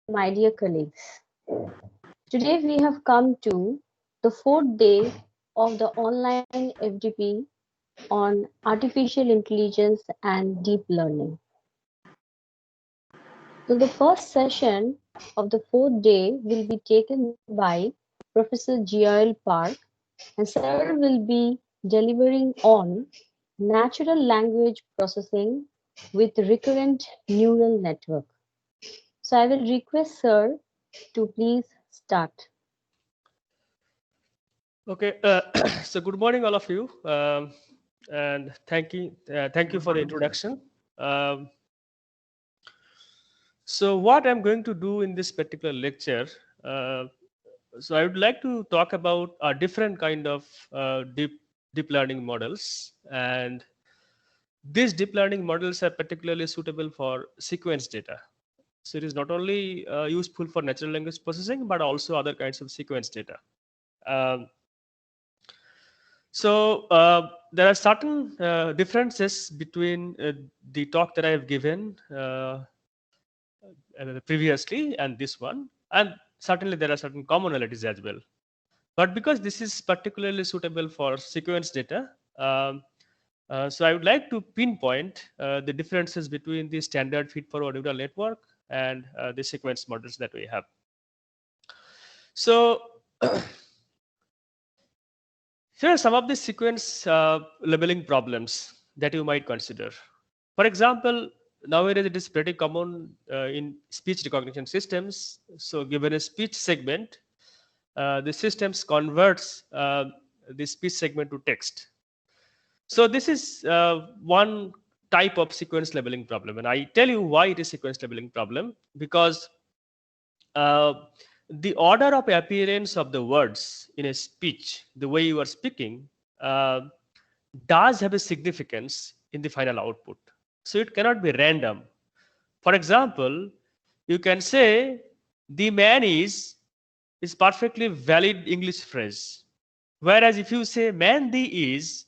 my dear colleagues. Today we have come to the fourth day of the online FDP on artificial intelligence and deep learning. So the first session of the fourth day will be taken by Professor G.R.L. Park, and Sir will be delivering on natural language processing with recurrent neural network. So I will request Sir to please start. Okay, so good morning, all of you, and thank you for the introduction. Um, so, what I'm going to do in this particular lecture, uh, so I would like to talk about a different kind of deep learning models, and these deep learning models are particularly suitable for sequence data. So, it is not only useful for natural language processing, but also other kinds of sequence data. Um, So there are certain differences between the talk that I have given previously and this one, and certainly there are certain commonalities as well. But because this is particularly suitable for sequence data, so I would like to pinpoint the differences between the standard feed-forward neural network and the sequence models that we have. So here are some of the sequence labeling problems that you might consider. For example, nowadays it is pretty common in speech recognition systems. So, given a speech segment, the systems converts the speech segment to text. So, this is one type of sequence labeling problem, and I tell you why it is sequence labeling problem because uh, the order of appearance of the words in a speech, the way you are speaking, uh, does have a significance in the final output. So it cannot be random. For example, you can say the man is perfectly valid English phrase. Whereas if you say man the is,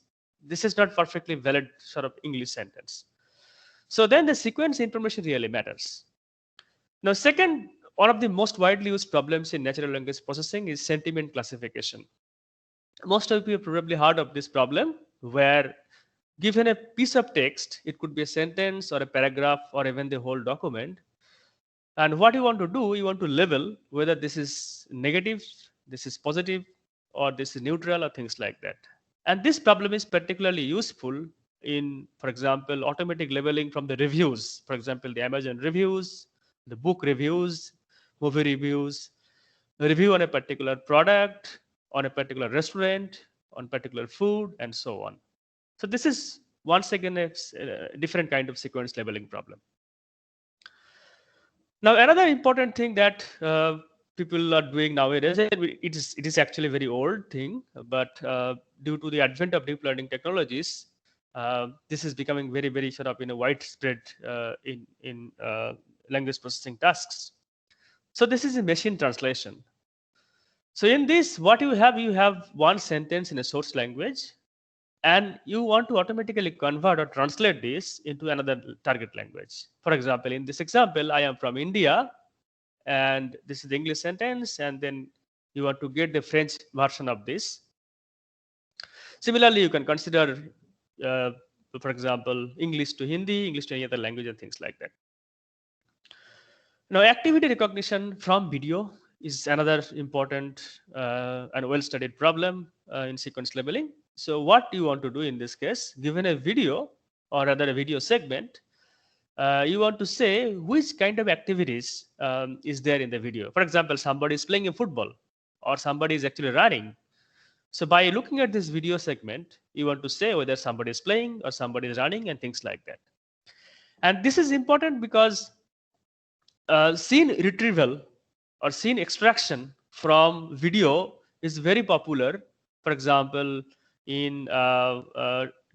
this is not perfectly valid sort of English sentence. So then the sequence information really matters. Now, second, one of the most widely used problems in natural language processing is sentiment classification. Most of you have probably heard of this problem where given a piece of text, it could be a sentence or a paragraph or even the whole document. And what you want to do, you want to label whether this is negative, this is positive, or this is neutral, or things like that. And this problem is particularly useful in, for example, automatic labeling from the reviews. For example, the Amazon reviews, the book reviews, movie reviews, a review on a particular product, on a particular restaurant, on particular food, and so on. So this is once again a different kind of sequence labeling problem. Now, another important thing that people are doing nowadays, and it is actually a very old thing, but due to the advent of deep learning technologies, this is becoming very sort of widespread in language processing tasks. So this is a machine translation. So in this, what you have one sentence in a source language, and you want to automatically convert or translate this into another target language. For example, in this example, I am from India, and this is the English sentence, and then you want to get the French version of this. Similarly, you can consider, uh, for example, English to Hindi, English to any other language, and things like that. Now, activity recognition from video is another important and well-studied problem in sequence labeling. So, what you want to do in this case, given a video or rather a video segment, you want to say which kind of activities is there in the video. For example, somebody is playing a football or somebody is actually running. So, by looking at this video segment, you want to say whether somebody is playing or somebody is running and things like that. And this is important because scene retrieval or scene extraction from video is very popular. For example, in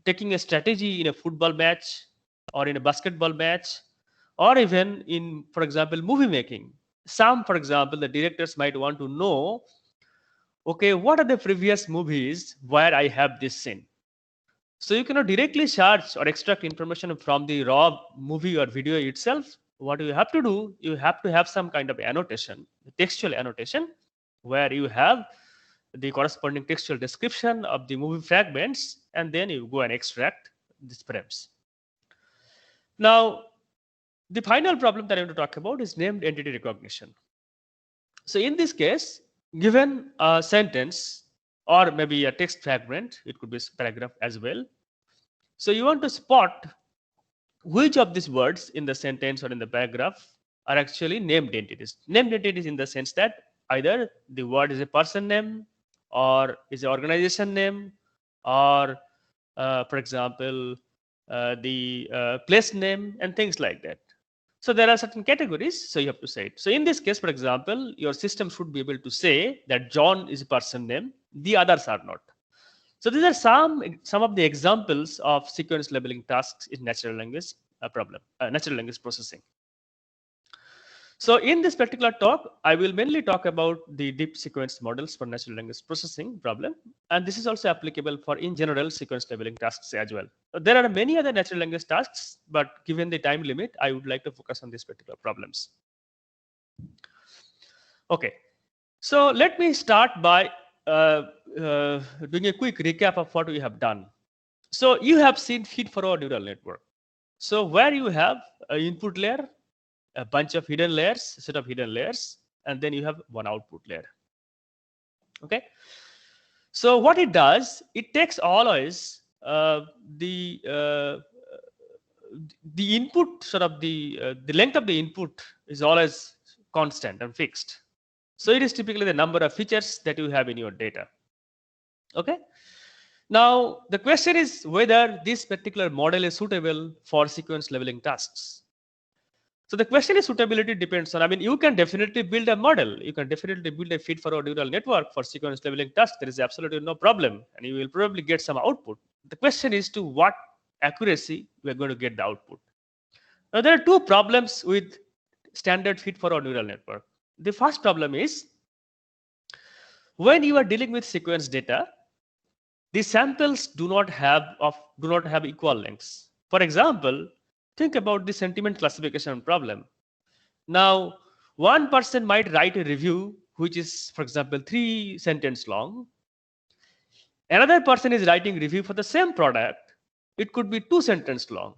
taking a strategy in a football match or in a basketball match, or even in, for example, movie making. Some, for example, the directors might want to know, okay, what are the previous movies where I have this scene? So you cannot directly search or extract information from the raw movie or video itself, what you have to do, you have to have some kind of annotation, textual annotation, where you have the corresponding textual description of the movie fragments, and then you go and extract these frames. Now, the final problem that I want to talk about is named entity recognition. So in this case, given a sentence or maybe a text fragment, it could be a paragraph as well. So you want to spot which of these words in the sentence or in the paragraph are actually named entities. Named entities in the sense that either the word is a person name or is an organization name, or for example, the place name and things like that. So there are certain categories, so you have to say it. So in this case, for example, your system should be able to say that John is a person name, the others are not. So these are some of the examples of sequence labeling tasks in natural language natural language processing. So in this particular talk, I will mainly talk about the deep sequence models for natural language processing problem. And this is also applicable for, in general, sequence labeling tasks as well. There are many other natural language tasks, but given the time limit, I would like to focus on these particular problems. Okay, so let me start by doing a quick recap of what we have done. So you have seen feed-forward neural network. So where you have an input layer, a bunch of hidden layers, a set of hidden layers, and then you have one output layer. Okay. So what it does, it takes always the input, sort of the length of the input is always constant and fixed. So it is typically the number of features that you have in your data. Okay. Now the question is whether this particular model is suitable for sequence leveling tasks. So the question is suitability depends on, I mean, you can definitely build a model. You can definitely build a feed-forward neural network for sequence leveling tasks. There is absolutely no problem. And you will probably get some output. The question is to what accuracy we are going to get the output. Now, there are two problems with standard feed-forward neural network. The first problem is when you are dealing with sequence data, the samples do not have equal lengths. For example, think about the sentiment classification problem. Now, one person might write a review which is, for example, 3 sentences long. Another person is writing review for the same product. It could be 2 sentences long.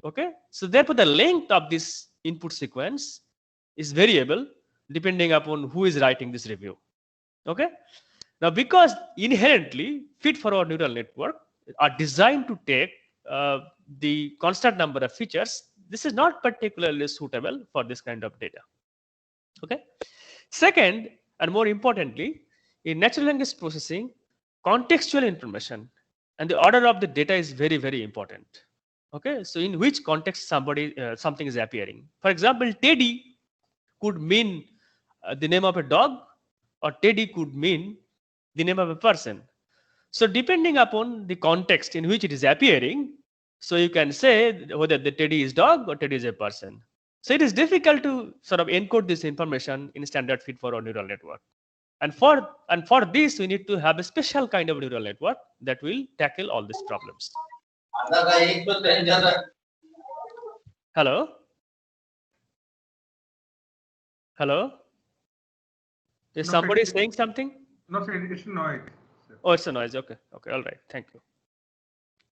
Okay, so therefore the length of this input sequence is variable depending upon who is writing this review. Okay, now because inherently feed-forward neural network are designed to take the constant number of features, this is not particularly suitable for this kind of data. Okay. Second, and more importantly, in natural language processing, contextual information and the order of the data is very, very important. Okay, so in which context something is appearing. For example, Teddy could mean the name of a dog, or Teddy could mean the name of a person. So depending upon the context in which it is appearing, so you can say whether the Teddy is dog or Teddy is a person. So it is difficult to sort of encode this information in standard feed-forward neural network. And for this, we need to have a special kind of neural network that will tackle all these problems. Hello? Hello? Is somebody saying something? No, sir, it's noise. Oh, it's a noise. Okay. Okay. All right. Thank you.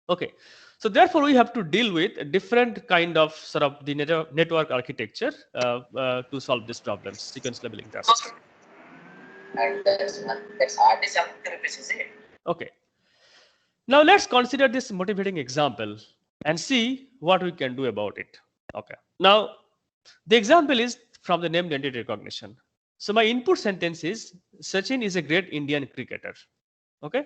Okay. So therefore, we have to deal with a different kind of sort of the network architecture to solve this problem, sequence labeling tasks. And that's hardly something is it. Okay. Now let's consider this motivating example and see what we can do about it. Okay. Now the example is from the named entity recognition. So my input sentence is Sachin is a great Indian cricketer. Okay.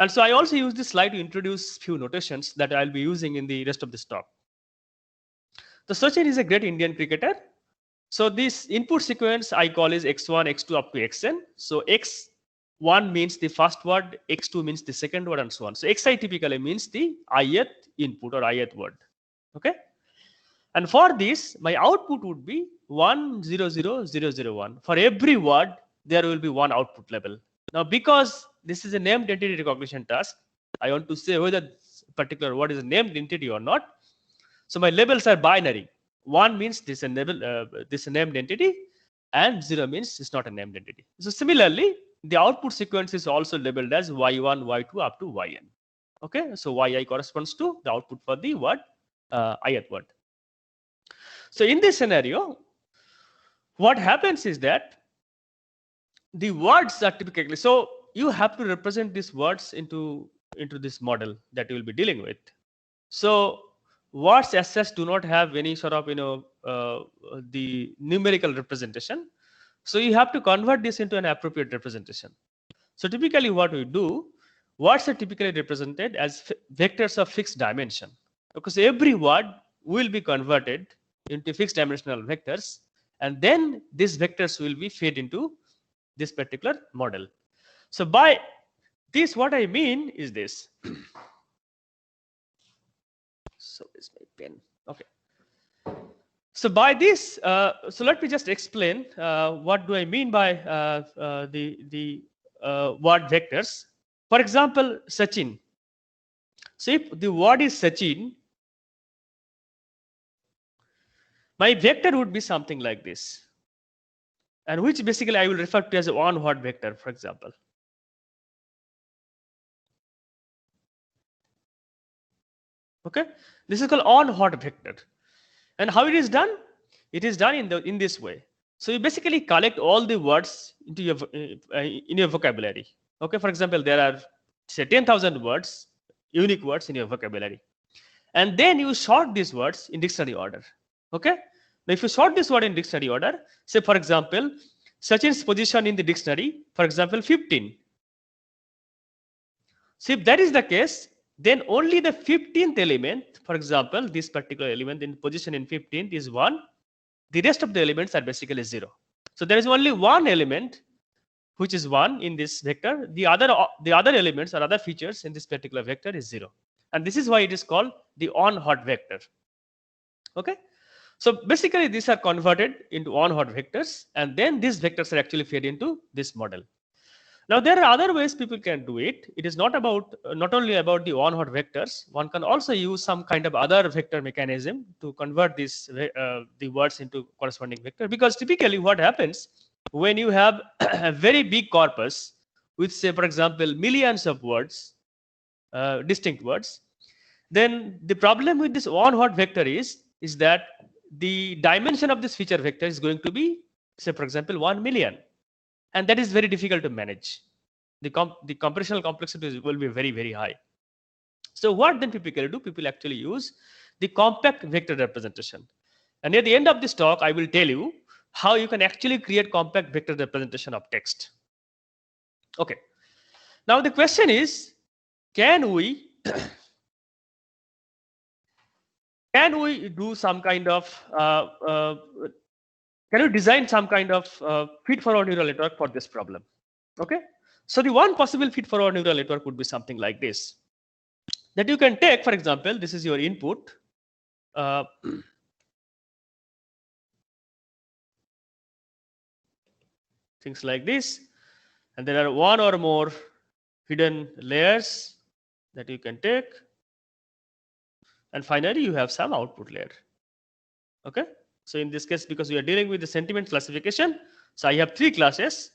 And so I also use this slide to introduce few notations that I'll be using in the rest of this talk. The Sachin is a great Indian cricketer. So this input sequence I call is x1, x2 up to xn. So x1 means the first word, x2 means the second word, and so on. So xi typically means the ith input or ith word. Okay. And for this, my output would be 100001. For every word, there will be one output label. Now, because this is a named entity recognition task, I want to say whether this particular word is a named entity or not. So my labels are binary, 1 means this is a named entity, and 0 means it's not a named entity. So similarly, the output sequence is also labeled as y1, y2 up to yn. Okay, so yi corresponds to the output for the word ith word. So in this scenario, what happens is that the words are typically, so you have to represent these words into this model that you will be dealing with. So words as such do not have any sort of the numerical representation. So you have to convert this into an appropriate representation. So typically what we do, words are typically represented as vectors of fixed dimension, because every word will be converted into fixed dimensional vectors, and then these vectors will be fed into this particular model. So by this, what I mean is this. So is my pen. Okay. So by this, so let me just explain what do I mean by the word vectors. For example, Sachin. So if the word is Sachin, my vector would be something like this, and which basically I will refer to as a one word vector, for example. Okay, this is called on hot vector. And how it is done? It is done in this way. So you basically collect all the words into your in your vocabulary. Okay, for example, there are say 10,000 words, unique words in your vocabulary, and then you sort these words in dictionary order. Okay, now if you sort this word in dictionary order, say for example, Sachin's position in the dictionary, for example, 15. So if that is the case, then only the 15th element, for example, this particular element in position in 15th is 1. The rest of the elements are basically 0. So there is only one element which is 1 in this vector. The other elements or other features in this particular vector is 0. And this is why it is called the on-hot vector. Okay. So basically these are converted into on-hot vectors, and then these vectors are actually fed into this model. Now there are other ways people can do it. It is not only about the on-hot vectors. One can also use some kind of other vector mechanism to convert these the words into corresponding vector. Because typically what happens when you have a very big corpus with, say for example, millions of words, distinct words, then the problem with this on-hot vector is that the dimension of this feature vector is going to be, say for example, 1 million. And that is very difficult to manage. The computational complexity will be very, very high. So what then people do? People actually use the compact vector representation. And at the end of this talk, I will tell you how you can actually create compact vector representation of text. Okay. Now the question is, can we do some kind of can you design some kind of feed-forward neural network for this problem? Okay, so the one possible feed-forward neural network would be something like this. That you can take, for example, this is your input. Things like this, and there are one or more hidden layers that you can take, and finally you have some output layer. Okay. So in this case, because we are dealing with the sentiment classification, so I have 3 classes,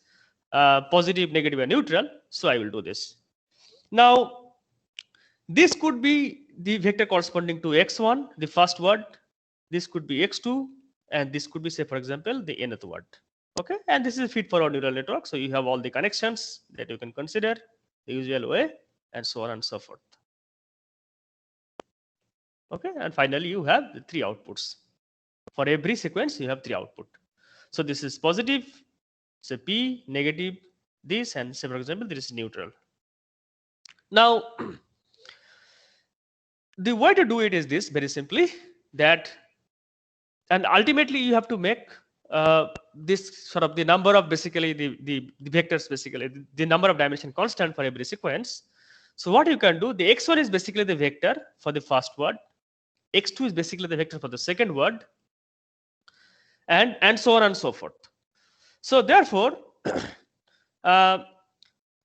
positive, negative, and neutral. So I will do this. Now, this could be the vector corresponding to x1, the first word. This could be x2, and this could be, say, for example, the nth word. Okay, and this is a feed-forward neural network. So you have all the connections that you can consider, the usual way, and so on and so forth. Okay, and finally you have the 3 outputs. For every sequence, you have 3 output. So this is positive, say P, negative, this, and say for example, this is neutral. Now, the way to do it is this, very simply, that, and ultimately you have to make this sort of the number of basically the vectors, basically the number of dimension constant for every sequence. So what you can do, the x1 is basically the vector for the first word, x2 is basically the vector for the second word, and so on and so forth. So therefore,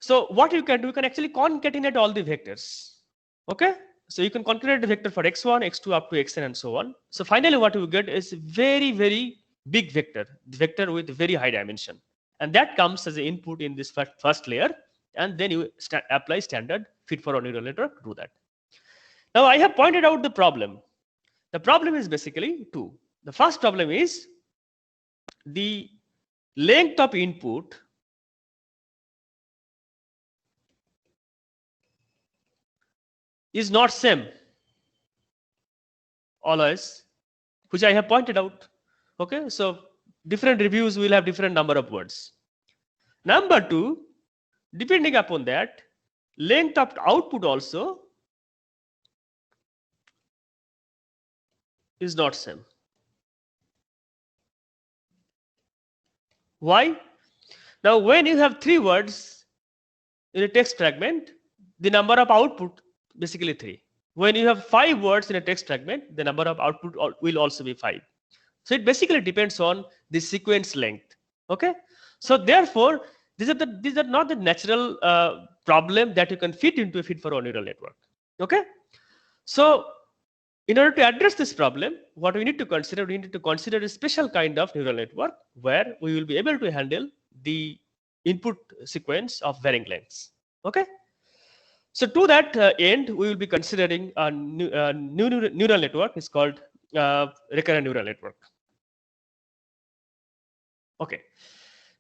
so what you can do, you can actually concatenate all the vectors. Okay, So you can calculate the vector for x1, x2 up to xn and so on. So finally what you get is very, very big vector, the vector with very high dimension. And that comes as an input in this first layer. And then you apply standard feed-forward neural network to do that. Now I have pointed out the problem. The problem is basically two. The first problem is the length of input is not same always, which I have pointed out. Okay, so different reviews will have different number of words. Number two, depending upon that, length of output also is not same. Why? Now, when you have 3 words in a text fragment, the number of output basically 3. When you have 5 words in a text fragment, the number of output will also be 5. So it basically depends on the sequence length. Okay. So therefore, these are not the natural problem that you can fit into a feed-forward neural network. Okay. So in order to address this problem, what we need to consider a special kind of neural network where we will be able to handle the input sequence of varying lengths. Okay. So to that end, we will be considering a new neural network. It's called recurrent neural network. Okay.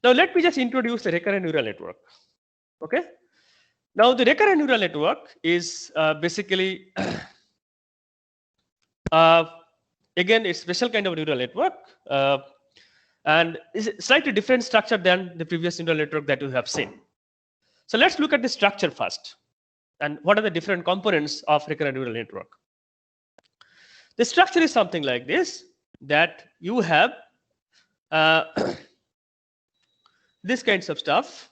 Now let me just introduce the recurrent neural network. Okay. Now the recurrent neural network is basically again it's special kind of neural network and is slightly different structure than the previous neural network that you have seen. So let's look at the structure first and what are the different components of recurrent neural network. The structure is something like this, that you have this kinds of stuff.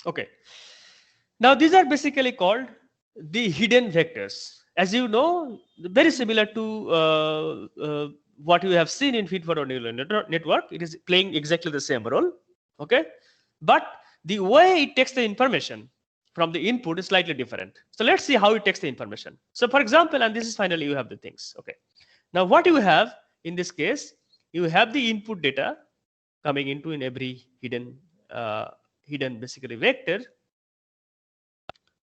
Okay. Now these are basically called the hidden vectors. As you know, very similar to what you have seen in feed-forward neural network. It is playing exactly the same role. Okay, but the way it takes the information from the input is slightly different. So let's see how it takes the information. So for example, and this is finally you have the things. Okay. Now what you have in this case, you have the input data coming into in every hidden basically vector.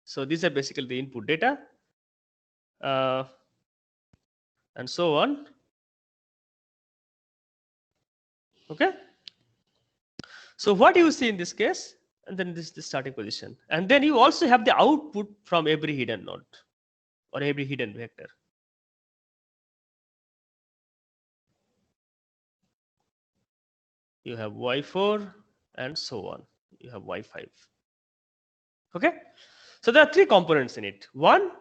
So these are basically the input data and so on. Okay. So what you see in this case, and then this is the starting position, and then you also have the output from every hidden node or every hidden vector. You have y4 and so on. You have y5. Okay. So there are 3 components in it. One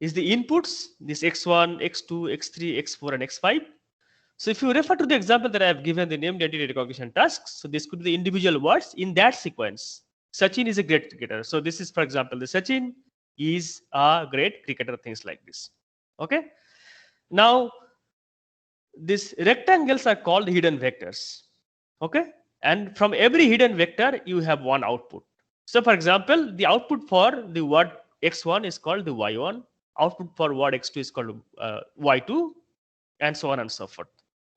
is the inputs, this x1, x2, x3, x4, and x5. So if you refer to the example that I have given, the named entity recognition tasks, so this could be the individual words in that sequence. Sachin is a great cricketer. So this is, for example, the Sachin is a great cricketer, things like this. Okay. Now, these rectangles are called hidden vectors. Okay. And from every hidden vector, you have one output. So for example, the output for the word x1 is called the y1, output for word x2 is called y2, and so on and so forth.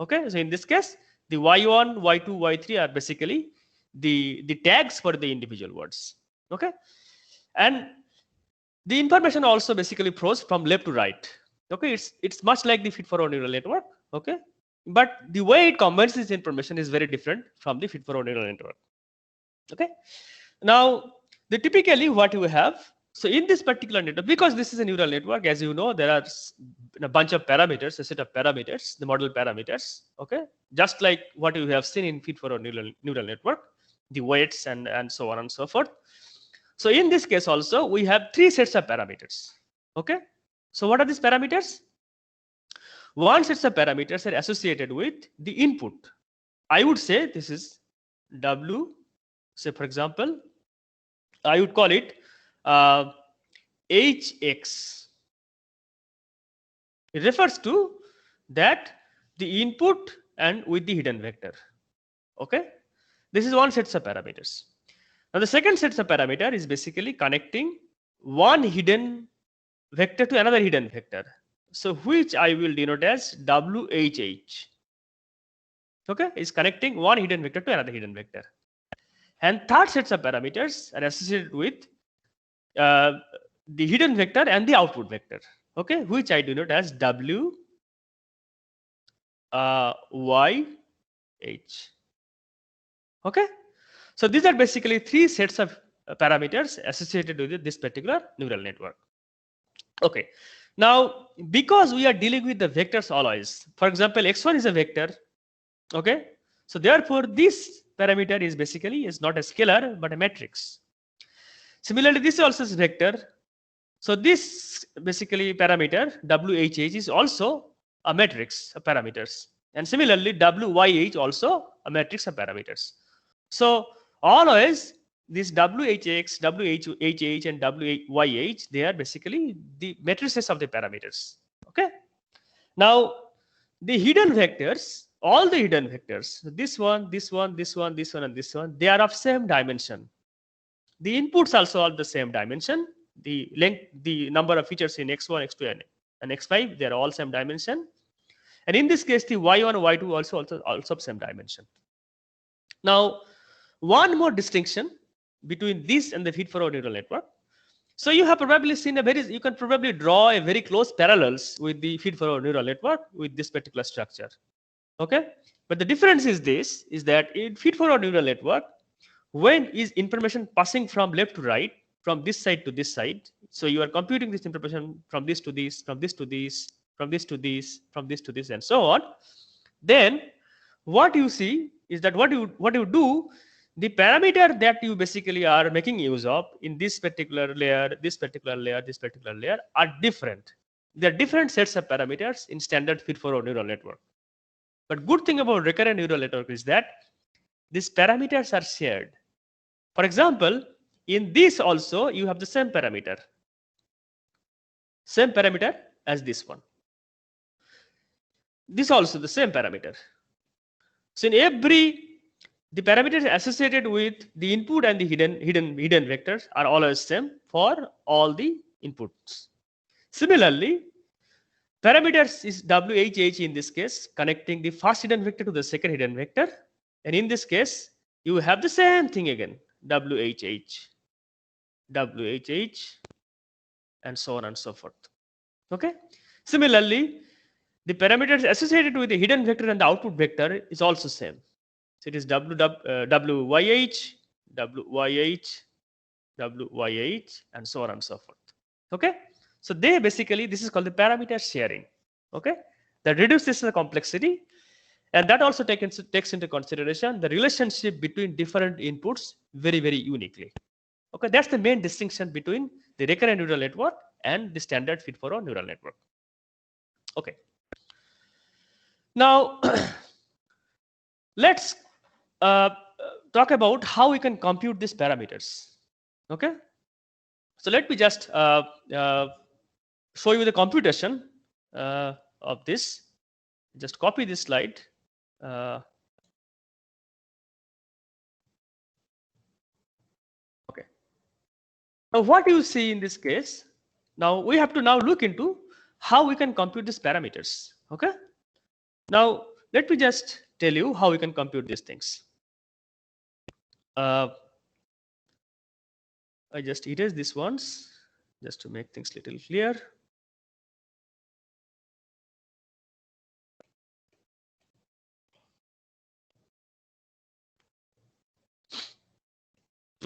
Okay, so in this case, the y1, y2, y3 are basically the tags for the individual words. Okay, and the information also basically flows from left to right. Okay, it's much like the feed-forward neural network. Okay, but the way it combines this information is very different from the feed-forward neural network. Okay. Now, typically what you have, so in this particular network, because this is a neural network, as you know, there are a bunch of parameters, a set of parameters, the model parameters. Okay, just like what you have seen in feed-forward neural network, the weights and so on and so forth. So in this case also, we have three sets of parameters. Okay. So what are these parameters? One set of parameters are associated with the input. I would say this is W. Say for example, I would call it HX. It refers to that the input and with the hidden vector. Okay. This is one set of parameters. Now the second set of parameter is basically connecting one hidden vector to another hidden vector. So which I will denote as WHH. Okay, is connecting one hidden vector to another hidden vector. And third sets of parameters are associated with the hidden vector and the output vector. Okay, which I denote as WYH. Okay, so these are basically three sets of parameters associated with this particular neural network. Okay, now because we are dealing with the vectors always, for example, x1 is a vector. Okay, so therefore this parameter is basically is not a scalar but a matrix. Similarly, this also is vector. So this basically parameter WHH is also a matrix of parameters, and similarly WYH also a matrix of parameters. So always this WHX, WHH, and WYH, they are basically the matrices of the parameters. Okay. Now the hidden vectors, all the hidden vectors, this one, this one, this one, this one, and this one, they are of same dimension. The inputs also are the same dimension. The length, the number of features in x1, x2, and x5, they are all same dimension. And in this case, the y1, y2 also same dimension. Now, one more distinction between this and the feed-forward neural network. So you have probably seen you can probably draw a very close parallels with the feed-forward neural network with this particular structure. Okay, but the difference is this: is that in feed-forward neural network, when is information passing from left to right, from this side to this side, so you are computing this information from this to this, from this to this, from this to this, from this to this, and so on. Then what you see is that what you do, the parameter that you basically are making use of in this particular layer, this particular layer, this particular layer are different. There are different sets of parameters in standard feed-forward neural network. But good thing about recurrent neural network is that these parameters are shared. For example, in this also you have the same parameter as this one. This also the same parameter. So in the parameters associated with the input and the hidden vectors are always same for all the inputs. Similarly, parameters is WHH in this case, connecting the first hidden vector to the second hidden vector. And in this case, you have the same thing again, WHH, and so on and so forth. Okay. Similarly, the parameters associated with the hidden vector and the output vector is also same. So it is WYH, and so on and so forth. Okay. So they basically, this is called the parameter sharing. Okay. That reduces the complexity, and that also takes into consideration the relationship between different inputs very, very uniquely. Okay, that's the main distinction between the recurrent neural network and the standard feed-forward neural network. Okay. Now, let's talk about how we can compute these parameters. Okay. So let me just show you the computation of this. Just copy this slide. Okay. Now, what you see in this case, now we have to now look into how we can compute these parameters. Okay. Now, let me just tell you how we can compute these things. I just erase this once just to make things little clear.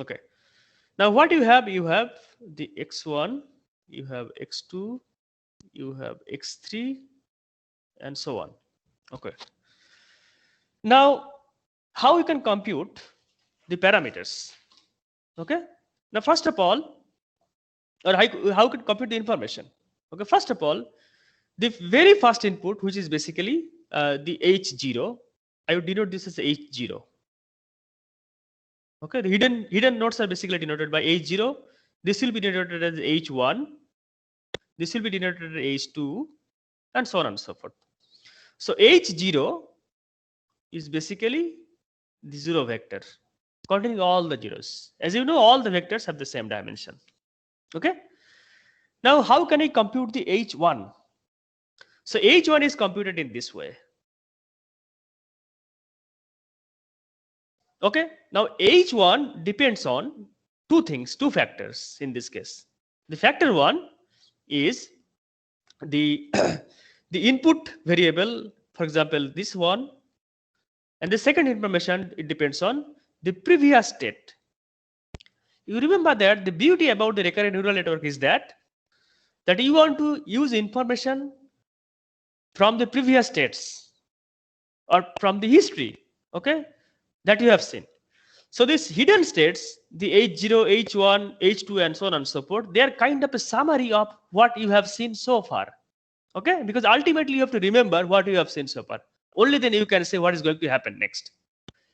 Okay. Now what you have the x1, you have x2, you have x3, and so on. Okay. Now, how we can compute the parameters. Okay. Now, first of all, or how can compute the information? Okay. First of all, the very first input, which is basically the H0, I would denote this as H0. Okay. The hidden nodes are basically denoted by H0. This will be denoted as H1. This will be denoted as H2, and so on and so forth. So H0 is basically the zero vector containing all the zeros. As you know, all the vectors have the same dimension. Okay. Now, how can I compute the H1? So H1 is computed in this way. Okay. Now H1 depends on two things, two factors in this case. The factor one is the the input variable, for example, this one, and the second information, it depends on the previous state. You remember that the beauty about the recurrent neural network is that you want to use information from the previous states or from the history, okay, that you have seen. So these hidden states, the H0, H1, H2, and so on and so forth, they are kind of a summary of what you have seen so far. Okay, because ultimately you have to remember what you have seen so far. Only then you can say what is going to happen next.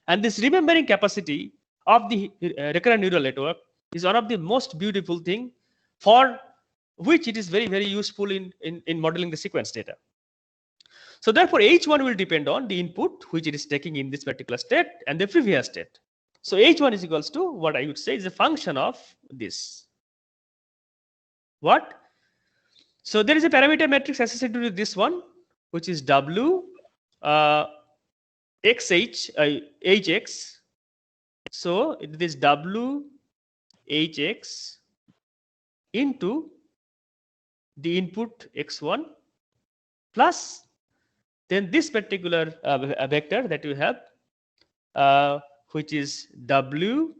And this remembering capacity of the recurrent neural network is one of the most beautiful thing, for which it is very, very useful in modeling the sequence data. So therefore, H1 will depend on the input which it is taking in this particular state and the previous state. So H1 is equals to what I would say is a function of this. What? So there is a parameter matrix associated with this one, which is W XH HX. So it is W HX into the input X1 plus then this particular vector that you have, which is W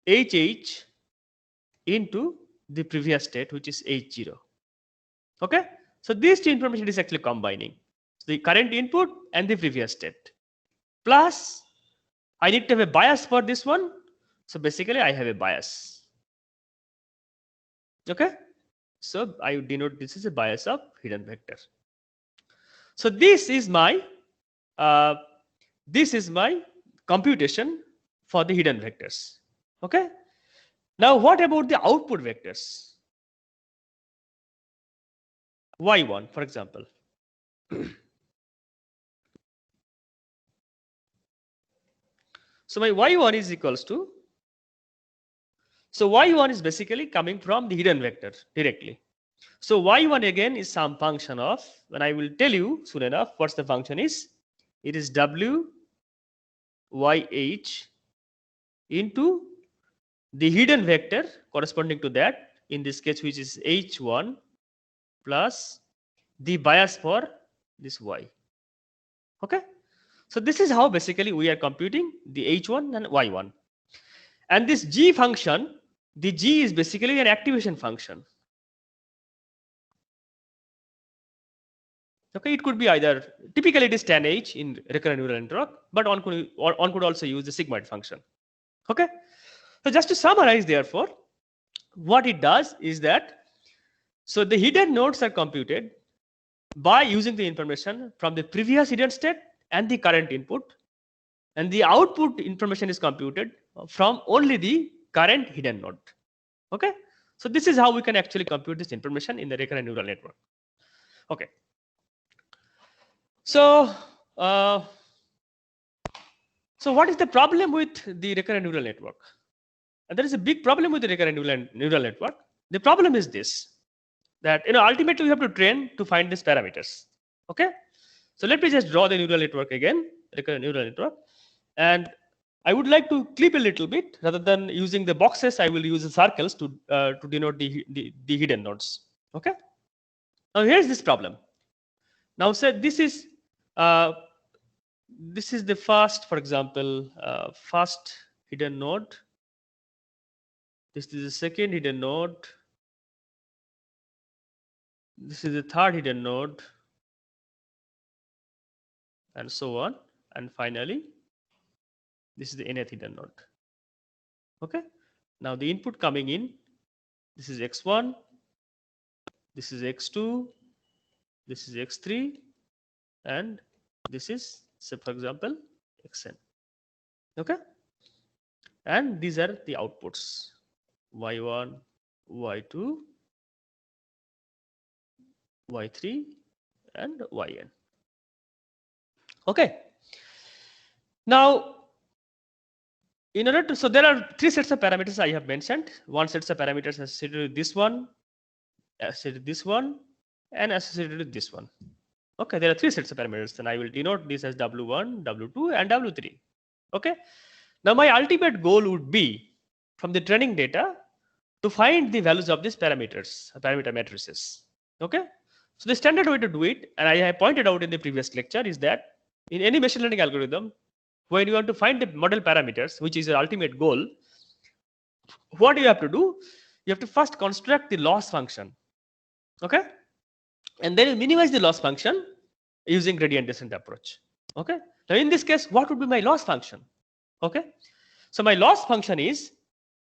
HH into the previous state, which is H0. Okay. So these two information is actually combining the current input and the previous state. Plus, I need to have a bias for this one. So basically, I have a bias. Okay. So I would denote this is a bias of hidden vector. So this is my computation for the hidden vectors. Okay. Now, what about the output vectors? Y1, for example. So my Y1 is equals to, so Y1 is basically coming from the hidden vector directly. So Y1 again is some function of, when I will tell you soon enough what's the function is, it is W YH into the hidden vector corresponding to that, in this case, which is H1 plus the bias for this Y. Okay. So this is how basically we are computing the H1 and Y1. And this G function, the G is basically an activation function. Okay, it could be either, typically it is tan H in recurrent neural network, but one could also use the sigmoid function. Okay. So just to summarize, therefore, what it does is that, so the hidden nodes are computed by using the information from the previous hidden state and the current input, and the output information is computed from only the current hidden node. Okay. So this is how we can actually compute this information in the recurrent neural network. Okay. So, so what is the problem with the recurrent neural network? And there is a big problem with the recurrent neural network. The problem is this, that ultimately we have to train to find these parameters. Okay. So let me just draw the neural network again, recurrent neural network, and I would like to clip a little bit rather than using the boxes. I will use the circles to denote the hidden nodes. Okay. Now here's this problem. Now say this is the first, for example, first hidden node. This is the second hidden node. This is the third hidden node, and so on. And finally, This is the nth hidden node. Okay. Now the input coming in, this is x1, this is x2, this is x3, and this is, say for example, xn. Okay. And these are the outputs, y1, y2, y3, and yn. Okay. Now, in order to, so there are three sets of parameters I have mentioned. One set of parameters associated with this one, associated with this one, and associated with this one. Okay, there are three sets of parameters, and I will denote this as W1, W2, and W3. Okay. Now my ultimate goal would be from the training data to find the values of these parameters, parameter matrices. Okay. So the standard way to do it, and I have pointed out in the previous lecture, is that in any machine learning algorithm, when you want to find the model parameters, which is your ultimate goal, what you have to do, you have to first construct the loss function. Okay. And then you minimize the loss function using gradient descent approach. Okay. Now in this case, what would be my loss function? Okay. So my loss function is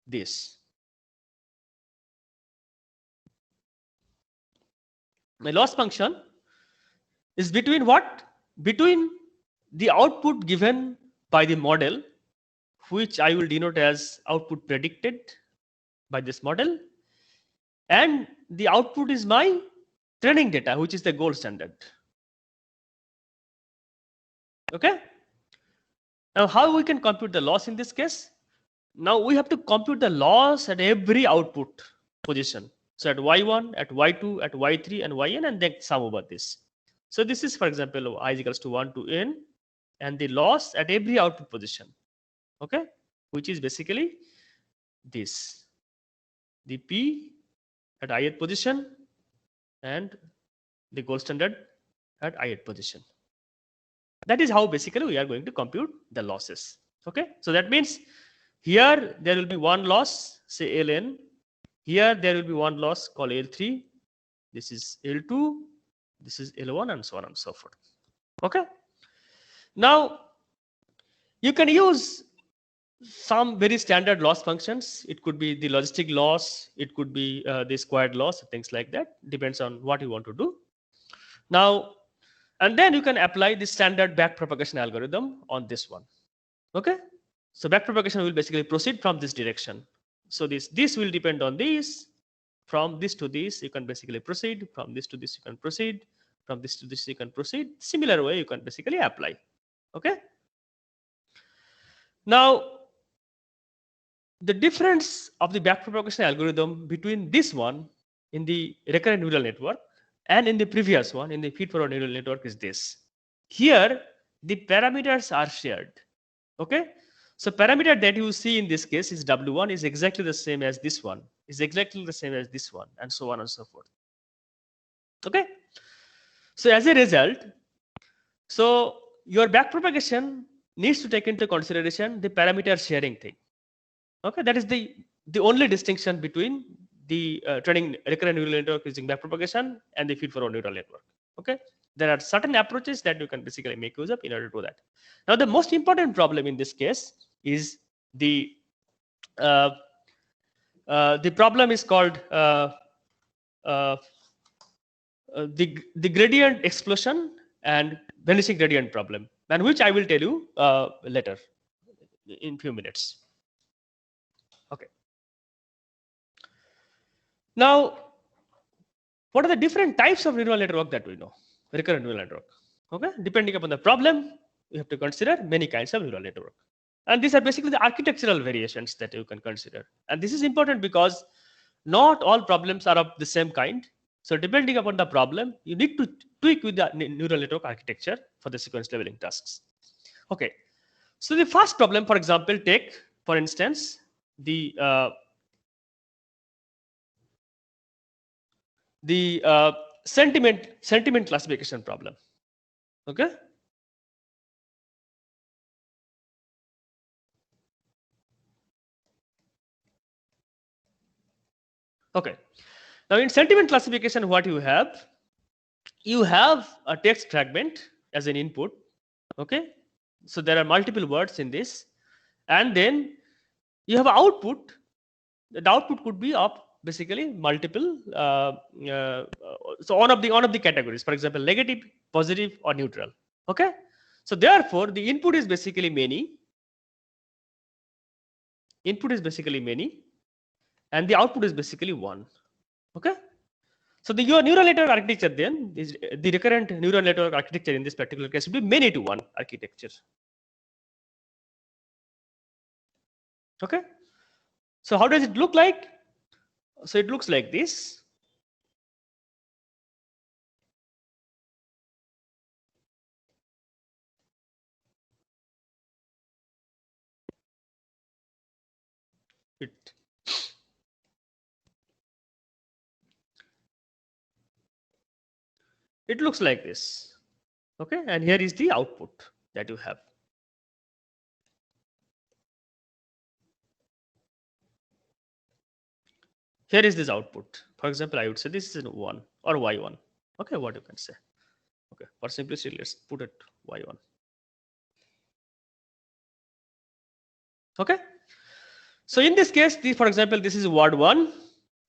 this. My loss function is between what? Between the output given by the model, which I will denote as output predicted by this model, and the output is my training data, which is the gold standard. Okay. Now how we can compute the loss in this case? Now we have to compute the loss at every output position. So at y1, at y2, at y3, and yn, and then sum over this. So this is, for example, I is equals to 1 to n, and the loss at every output position. Okay, which is basically this, the p at ith position and the gold standard at ith position. That is how basically we are going to compute the losses. Okay, so that means here there will be one loss, say ln. Here there will be one loss called L3. This is L2. This is L1, and so on and so forth. Okay. Now you can use some very standard loss functions. It could be the logistic loss. It could be the squared loss, things like that. Depends on what you want to do. Now, and then you can apply the standard backpropagation algorithm on this one. Okay. So backpropagation will basically proceed from this direction. So this will depend on this. From this to this, you can basically proceed. From this to this, you can proceed. From this to this, you can proceed. Similar way, you can basically apply. Okay. Now, the difference of the backpropagation algorithm between this one in the recurrent neural network and in the previous one in the feed-forward neural network is this. Here, the parameters are shared. Okay. So parameter that you see in this case is W1 is exactly the same as this one, is exactly the same as this one, and so on and so forth. Okay. So as a result, so your backpropagation needs to take into consideration the parameter sharing thing. Okay, that is the only distinction between the training recurrent neural network using backpropagation and the feed-forward neural network. Okay, there are certain approaches that you can basically make use of in order to do that. Now, the most important problem in this case is the problem is called the gradient explosion and vanishing gradient problem, and which I will tell you later in few minutes. Okay. Now, what are the different types of neural network that we know? Recurrent neural network. Okay, depending upon the problem, you have to consider many kinds of neural network. And these are basically the architectural variations that you can consider. And this is important because not all problems are of the same kind. So depending upon the problem, you need to tweak with the neural network architecture for the sequence leveling tasks. Okay. So the first problem, for example, take, for instance, the sentiment classification problem. Okay. Okay. Now in sentiment classification, what you have a text fragment as an input. Okay. So there are multiple words in this. and then you have output. The output could be of basically multiple. So one of the categories, for example, negative, positive, or neutral. Okay. So therefore, the input is basically many. Input is basically many, and the output is basically one. Okay. So your neural network architecture then is the recurrent neural network architecture in this particular case would be many to one architecture. Okay. So how does it look like? So it looks like this. It looks like this. Okay, and here is the output that you have. Here is this output. For example, I would say this is 1 or y1. Okay, what you can say. Okay, for simplicity, let's put it y1. Okay. So in this case, for example, this is word 1.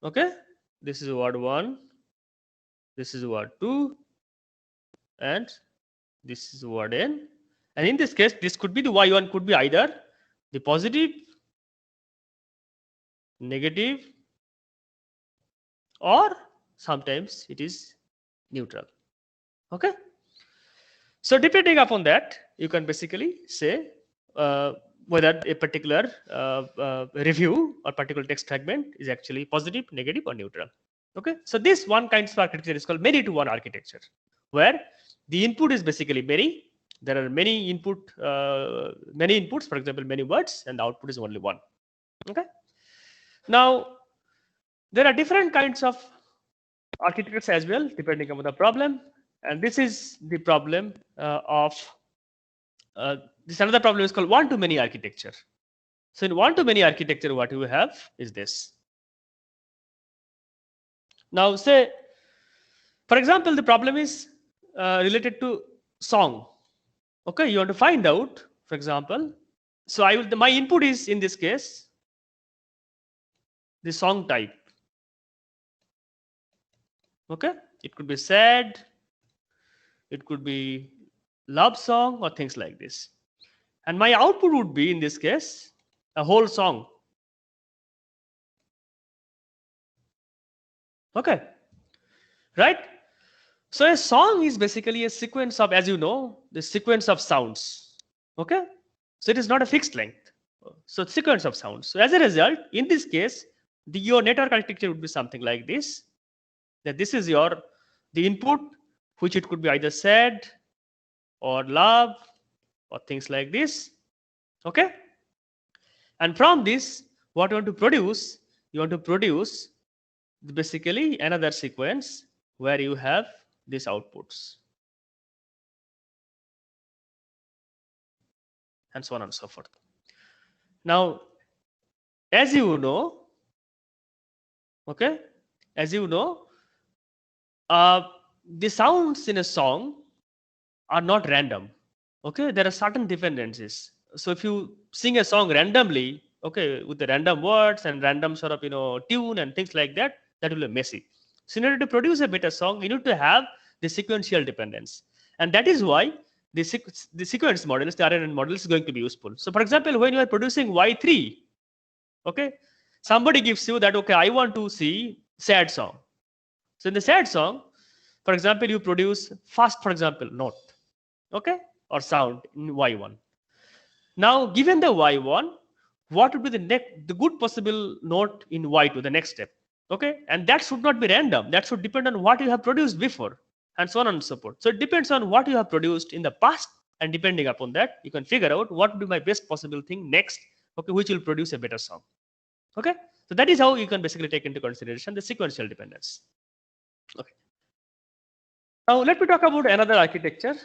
Okay, this is word 1. This is word 2. And this is word n. And in this case, this could be the y1 could be either the positive, negative, or sometimes it is neutral. Okay. So depending upon that, you can basically say whether a particular review or particular text fragment is actually positive, negative, or neutral. Okay. So this one kind of architecture is called many to one architecture, where the input is basically many. There are many inputs, for example, many words, and the output is only one. Okay. Now, there are different kinds of architectures as well, depending on the problem. And this is the problem this another problem is called one-to-many architecture. So in one-to-many architecture, what you have is this. Now, say, for example, the problem is related to song. Okay, you want to find out, for example. So my input is in this case the song type. Okay, it could be sad, it could be love song, or things like this. And my output would be in this case a whole song. Okay, right? So a song is basically a sequence of, as you know, the sequence of sounds. Okay, so it is not a fixed length. So sequence of sounds. So as a result, in this case, your network architecture would be something like this. That this is the input, which it could be either sad or love or things like this. Okay. And from this, what you want to produce? You want to produce basically another sequence where you have these outputs. And so on and so forth. Now, as you know, okay, as you know, the sounds in a song are not random. Okay, there are certain dependencies. So if you sing a song randomly, okay, with the random words and random sort of tune and things like that, that will be messy. So in order to produce a better song, you need to have the sequential dependence, and that is why the sequence models, the RNN model, is going to be useful. So for example, when you are producing Y3, okay, somebody gives you that, okay, I want to see sad song. So in the sad song, for example, you produce first, for example, note, okay, or sound in Y1. Now, given the Y1, what would be the good possible note in Y2, the next step? Okay, and that should not be random. That should depend on what you have produced before, and so on and so forth. So it depends on what you have produced in the past, and depending upon that, you can figure out what would be my best possible thing next, okay, which will produce a better song. Okay, so that is how you can basically take into consideration the sequential dependence. Okay. Now let me talk about another architecture.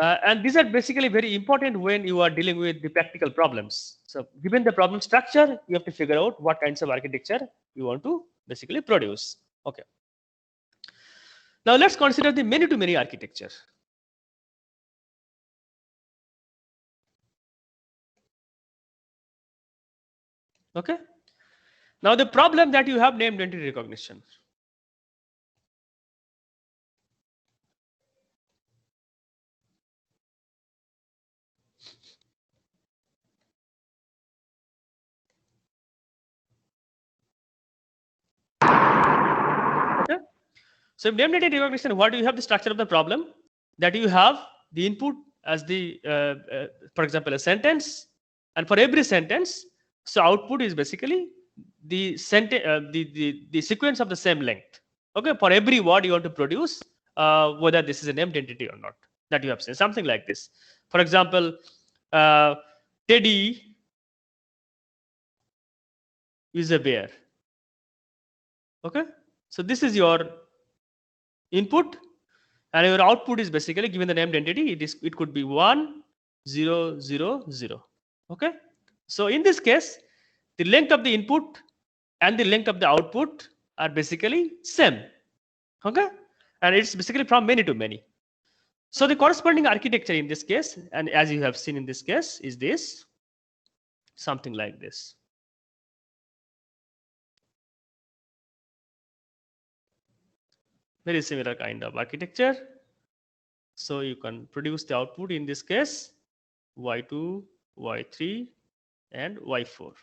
And these are basically very important when you are dealing with the practical problems. So given the problem structure, you have to figure out what kinds of architecture you want to basically produce. Okay. Now let's consider the many-to-many architecture. Okay. Now the problem that you have named entity recognition. Okay. So named entity recognition, what do you have the structure of the problem? That you have the input as the, for example, a sentence, and for every sentence, so output is basically the sentence, the sequence of the same length. Okay, for every word you want to produce, whether this is a named entity or not, that you have seen something like this. For example, Teddy is a bear. Okay, so this is your input, and your output is basically given the named entity. It could be 1 0 0 0. Okay, so in this case the length of the input and the length of the output are basically same. Okay, and it's basically from many to many. So the corresponding architecture in this case, and as you have seen in this case, is this, something like this. Very similar kind of architecture. So you can produce the output in this case y2, y3, and y4.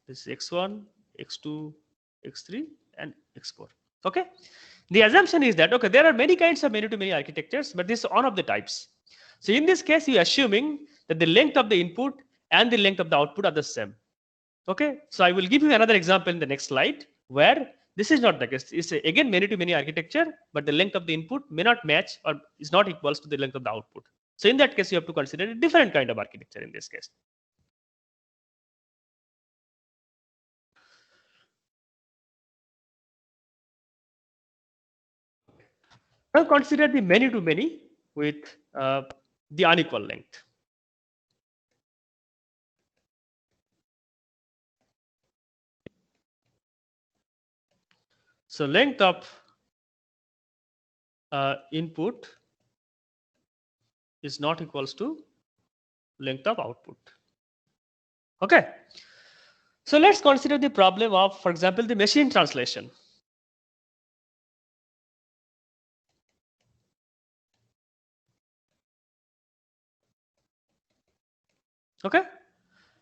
This is x1, x2, x3, and x4. Okay. The assumption is that, okay, there are many kinds of many-to-many architectures, but this is one of the types. So in this case, you are assuming that the length of the input and the length of the output are the same. Okay. So I will give you another example in the next slide where this is not the case. It's again many-to-many architecture, but the length of the input may not match or is not equals to the length of the output. So in that case, you have to consider a different kind of architecture in this case. Now consider the many-to-many with the unequal length. So length of input is not equals to length of output. Okay. So let's consider the problem of, for example, the machine translation. Okay.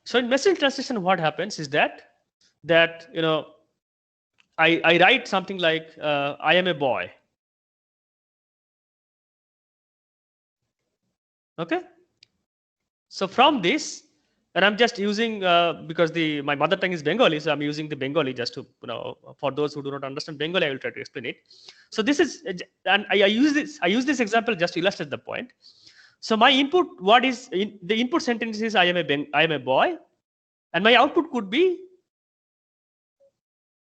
So in machine translation, what happens is that I write something like I am a boy. Okay. So from this, and I'm just using because my mother tongue is Bengali, so I'm using the Bengali just to, for those who do not understand Bengali, I will try to explain it. So this is, and I use this example just to illustrate the point. So my input, the input sentence is I am a boy, and my output could be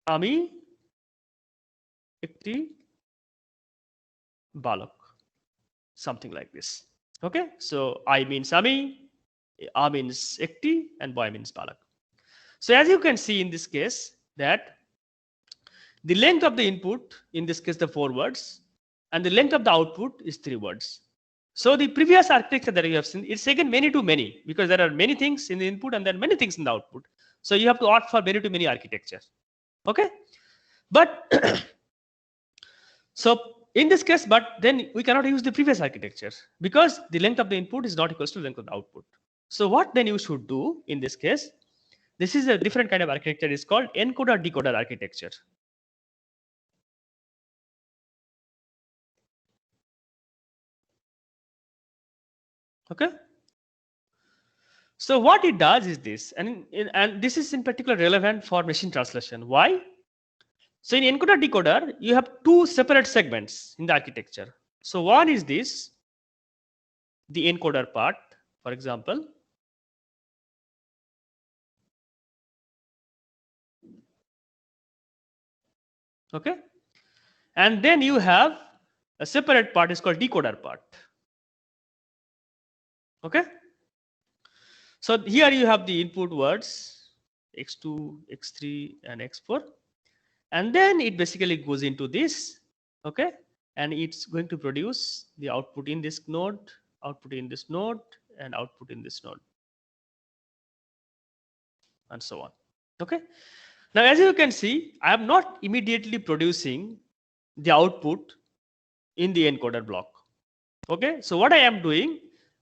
আমি একটি বালক, something like this. Okay, so I means আমি, A means ekti, and boy means balak. So as you can see in this case that the length of the input, in this case the 4 words, and the length of the output is 3 words. So the previous architecture that you have seen, it's again many to many, because there are many things in the input and there are many things in the output. So you have to opt for many to many architecture. Okay, but so in this case, but then we cannot use the previous architecture because the length of the input is not equals to the length of the output. So what then you should do in this case? This is a different kind of architecture. It's called encoder decoder architecture. Okay. So what it does is this, and this is in particular relevant for machine translation. Why? So in encoder decoder, you have 2 separate segments in the architecture. So one is this, the encoder part, for example. Okay, and then you have a separate part is called decoder part. Okay, so here you have the input words x2, x3, and x4, and then it basically goes into this. Okay, and it's going to produce the output in this node, output in this node, and output in this node, and so on. Okay. Now, as you can see, I am not immediately producing the output in the encoder block. Okay. So what I am doing,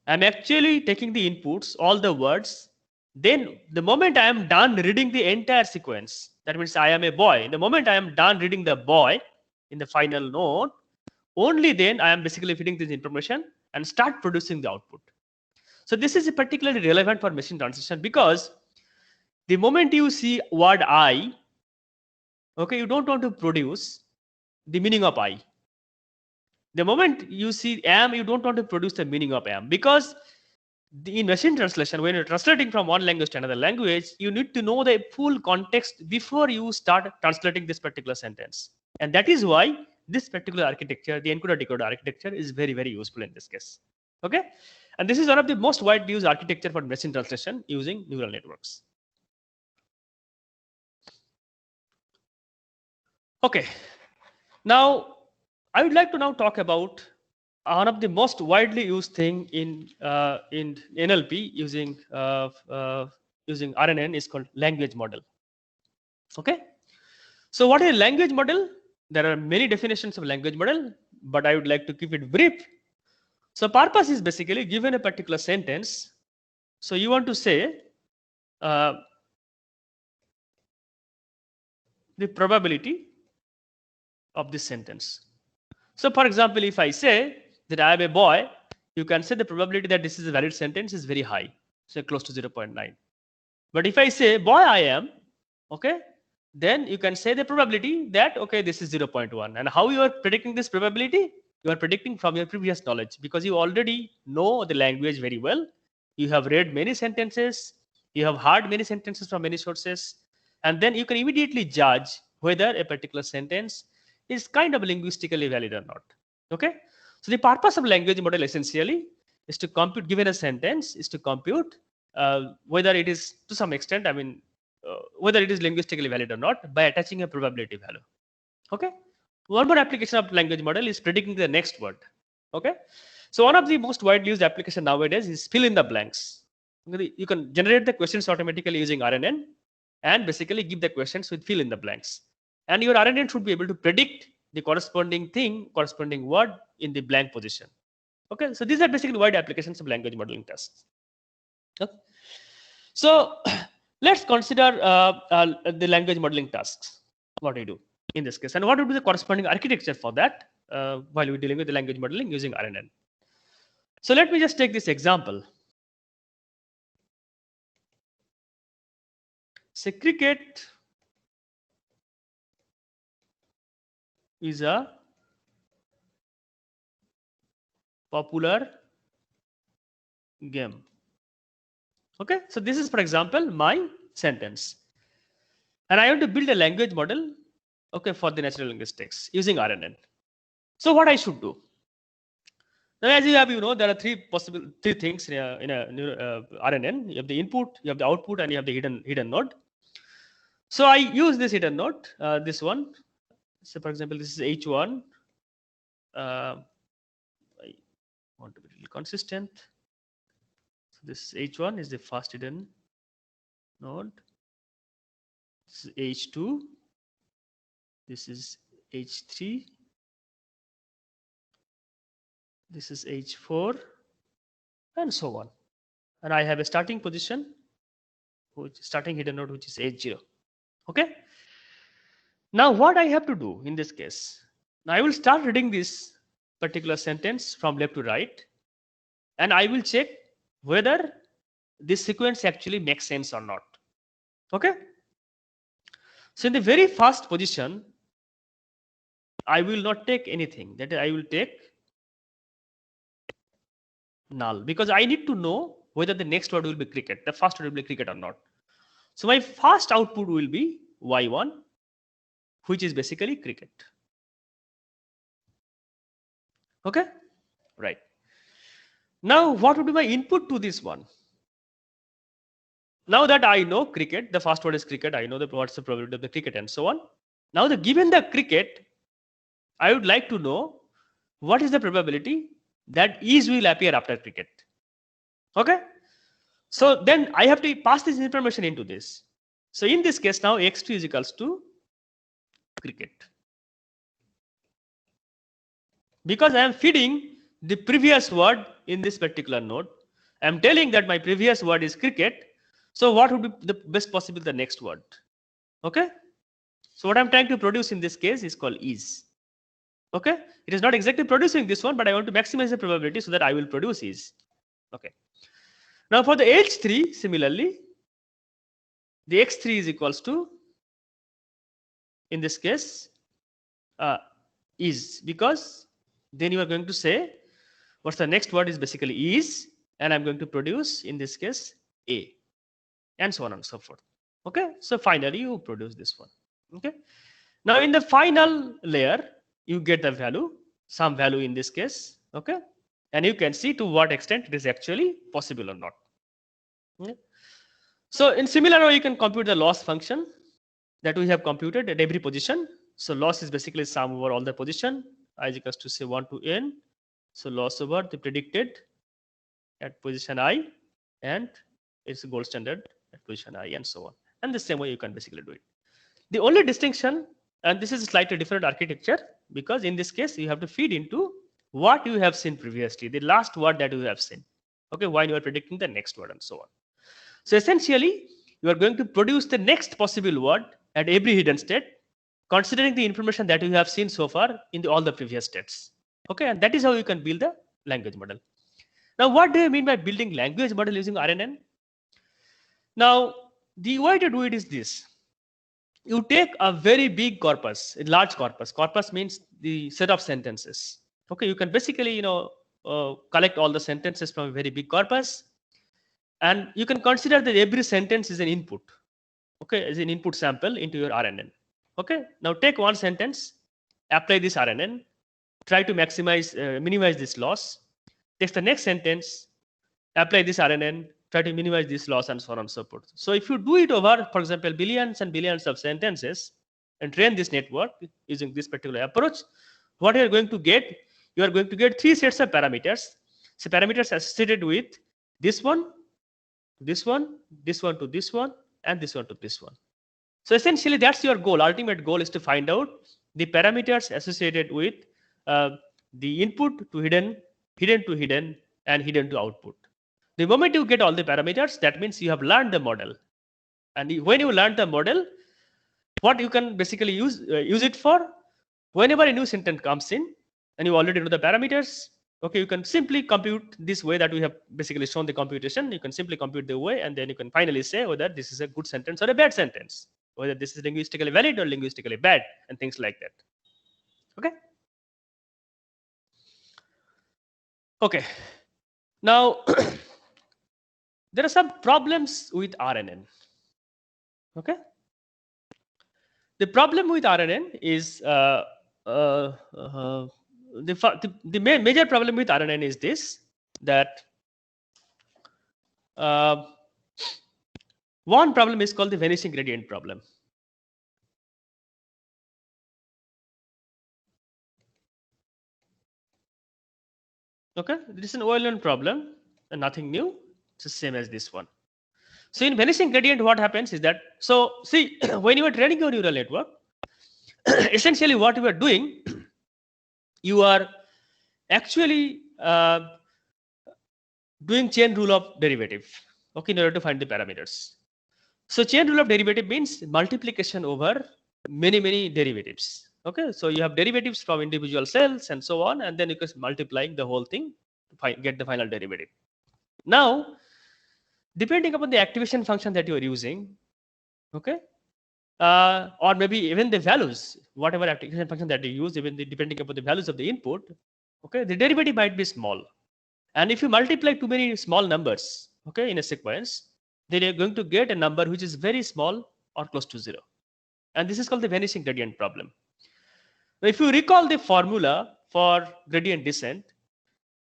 I'm actually taking the inputs, all the words. Then the moment I am done reading the entire sequence, that means I am a boy. The moment I am done reading the boy in the final node, only then I am basically feeding this information and start producing the output. So this is particularly relevant for machine translation because the moment you see word I, okay, you don't want to produce the meaning of I. The moment you see am, you don't want to produce the meaning of am because in machine translation, when you're translating from one language to another language, you need to know the full context before you start translating this particular sentence. And that is why this particular architecture, the encoder decoder architecture, is very, very useful in this case. Okay. And this is one of the most widely used architecture for machine translation using neural networks. Okay. Now, I would like to now talk about one of the most widely used thing in NLP using RNN is called language model. Okay. So what is a language model? There are many definitions of language model, but I would like to keep it brief. So purpose is basically given a particular sentence. So you want to say the probability of this sentence. So for example, if I say that I am a boy, you can say the probability that this is a valid sentence is very high, so close to 0.9. But if I say boy I am, okay, then you can say the probability that okay, this is 0.1. And how you are predicting this probability? You are predicting from your previous knowledge because you already know the language very well. You have read many sentences, you have heard many sentences from many sources, and then you can immediately judge whether a particular sentence is kind of linguistically valid or not. Okay. So the purpose of language model essentially is to compute, given a sentence, is to compute whether it is to some extent, I mean, whether it is linguistically valid or not by attaching a probability value. Okay. One more application of language model is predicting the next word. Okay. So one of the most widely used application nowadays is fill in the blanks. You can generate the questions automatically using RNN and basically give the questions with fill in the blanks. And your RNN should be able to predict the corresponding thing, corresponding word in the blank position. Okay. So these are basically wide applications of language modeling tasks. Okay. So let's consider the language modeling tasks, what we do in this case, and what would be the corresponding architecture for that while we're dealing with the language modeling using RNN. So let me just take this example. Say cricket is a popular game. Okay, so this is, for example, my sentence. And I want to build a language model, okay, for the natural linguistics using RNN. So what I should do? Now, as you know, there are three things in a RNN. You have the input, you have the output, and you have the hidden node. So I use this hidden node, this one. So for example, this is H1. I want to be really consistent. So this H1 is the first hidden node. This is H2. This is H3. This is H4, and so on. And I have a starting position, starting hidden node, which is H0. Okay. Now what I have to do in this case? Now I will start reading this particular sentence from left to right, and I will check whether this sequence actually makes sense or not. Okay. So in the very first position, I will not take anything. That I will take null because I need to know whether the next word will be cricket, the first word will be cricket or not. So my first output will be Y1, which is basically cricket. Okay, right. Now what would be my input to this one? Now that I know cricket, the first word is cricket, I know what's the probability of the cricket and so on. Now given the cricket, I would like to know what is the probability that is will appear after cricket. Okay. So then I have to pass this information into this. So in this case now x2 is equals to cricket. Because I am feeding the previous word in this particular node, I am telling that my previous word is cricket. So what would be the best possible the next word? Okay. So what I'm trying to produce in this case is called is. Okay. It is not exactly producing this one, but I want to maximize the probability so that I will produce is. Okay. Now for the H3, similarly, the X3 is equals to, in this case, is, because then you are going to say what's the next word is basically is, and I'm going to produce in this case A, and so on and so forth. Okay. So finally you produce this one. Okay. Now in the final layer, you get the value, some value in this case. Okay. And you can see to what extent it is actually possible or not. Okay. So in similar way, you can compute the loss function that we have computed at every position. So loss is basically sum over all the position, I is equals to say 1 to n. So loss over the predicted at position I, and it's a gold standard at position I, and so on. And the same way you can basically do it. The only distinction, and this is a slightly different architecture, because in this case you have to feed into what you have seen previously, the last word that you have seen. Okay, when you are predicting the next word and so on. So essentially, you are going to produce the next possible word at every hidden state, considering the information that you have seen so far in all the previous states. Okay, and that is how you can build the language model. Now, what do you mean by building language model using RNN? Now, the way to do it is this. You take a very big corpus, a large corpus. Corpus means the set of sentences. Okay, you can basically, collect all the sentences from a very big corpus, and you can consider that every sentence is an input. Okay, as an input sample into your RNN. Okay, now take one sentence, apply this RNN, try to minimize this loss. Take the next sentence, apply this RNN, try to minimize this loss, and so on and so forth. So if you do it over, for example, billions and billions of sentences and train this network using this particular approach, what you are going to get, you are going to get 3 sets of parameters. So parameters associated with this one, this one, this one to this one, and this one to this one. So essentially that's your goal. Ultimate goal is to find out the parameters associated with the input to hidden, hidden to hidden, and hidden to output. The moment you get all the parameters, that means you have learned the model. And when you learn the model, what you can basically use it for, whenever a new sentence comes in and you already know the parameters, okay, you can simply compute this way that we have basically shown the computation. You can simply compute the way, and then you can finally say whether this is a good sentence or a bad sentence, whether this is linguistically valid or linguistically bad, and things like that. Okay. Okay. Now, there are some problems with RNN. Okay. The problem with RNN is the major problem with RNN is this, that one problem is called the vanishing gradient problem. Okay, this is an well-known problem and nothing new. It's the same as this one. So in vanishing gradient, what happens is that, so see, when you are training your neural network, essentially what you are doing, you are actually doing chain rule of derivative, okay, in order to find the parameters. So chain rule of derivative means multiplication over many derivatives. Okay, so you have derivatives from individual cells and so on, and then you can multiplying the whole thing to get the final derivative. Now, depending upon the activation function that you are using, okay, or maybe even the values, whatever activation function that you use, even depending upon the values of the input, okay, the derivative might be small. And if you multiply too many small numbers, okay, in a sequence, then you're going to get a number which is very small or close to 0. And this is called the vanishing gradient problem. Now, if you recall the formula for gradient descent,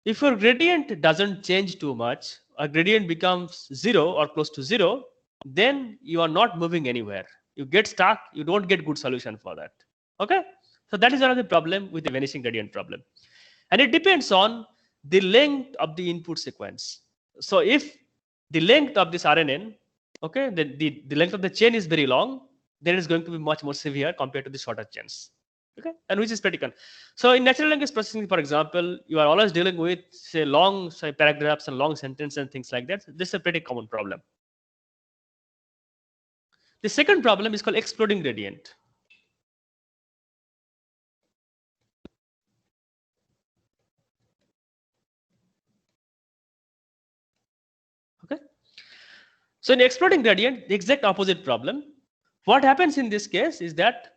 if your gradient doesn't change too much, a gradient becomes 0 or close to 0, then you are not moving anywhere. You get stuck, you don't get good solution for that. Okay? So that is another problem with the vanishing gradient problem. And it depends on the length of the input sequence. So if the length of this RNN Okay, the length of the chain is very long, then it's going to be much more severe compared to the shorter chains. Okay, and which is pretty common. So in natural language processing, for example, you are always dealing with say long paragraphs and long sentences and things like that. This is a pretty common problem. The second problem is called exploding gradient. Okay, so in exploding gradient, the exact opposite problem. What happens in this case is that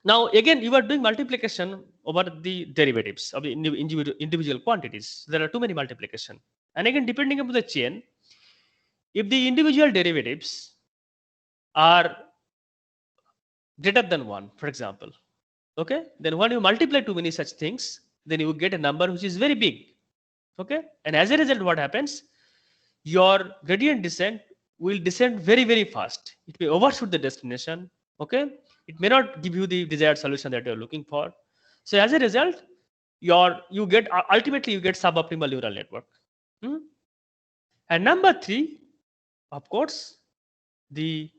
now again you are doing multiplication over the derivatives of the individual quantities. There are too many multiplication, and again depending upon the chain, if the individual derivatives are greater than 1, for example, okay, then when you multiply too many such things, then you get a number which is very big. Okay, and as a result, what happens? Your gradient descent will descend very, very fast. It may overshoot the destination. Okay, it may not give you the desired solution that you're looking for. So as a result, you get ultimately you get suboptimal neural network. Hmm? And number 3, of course, the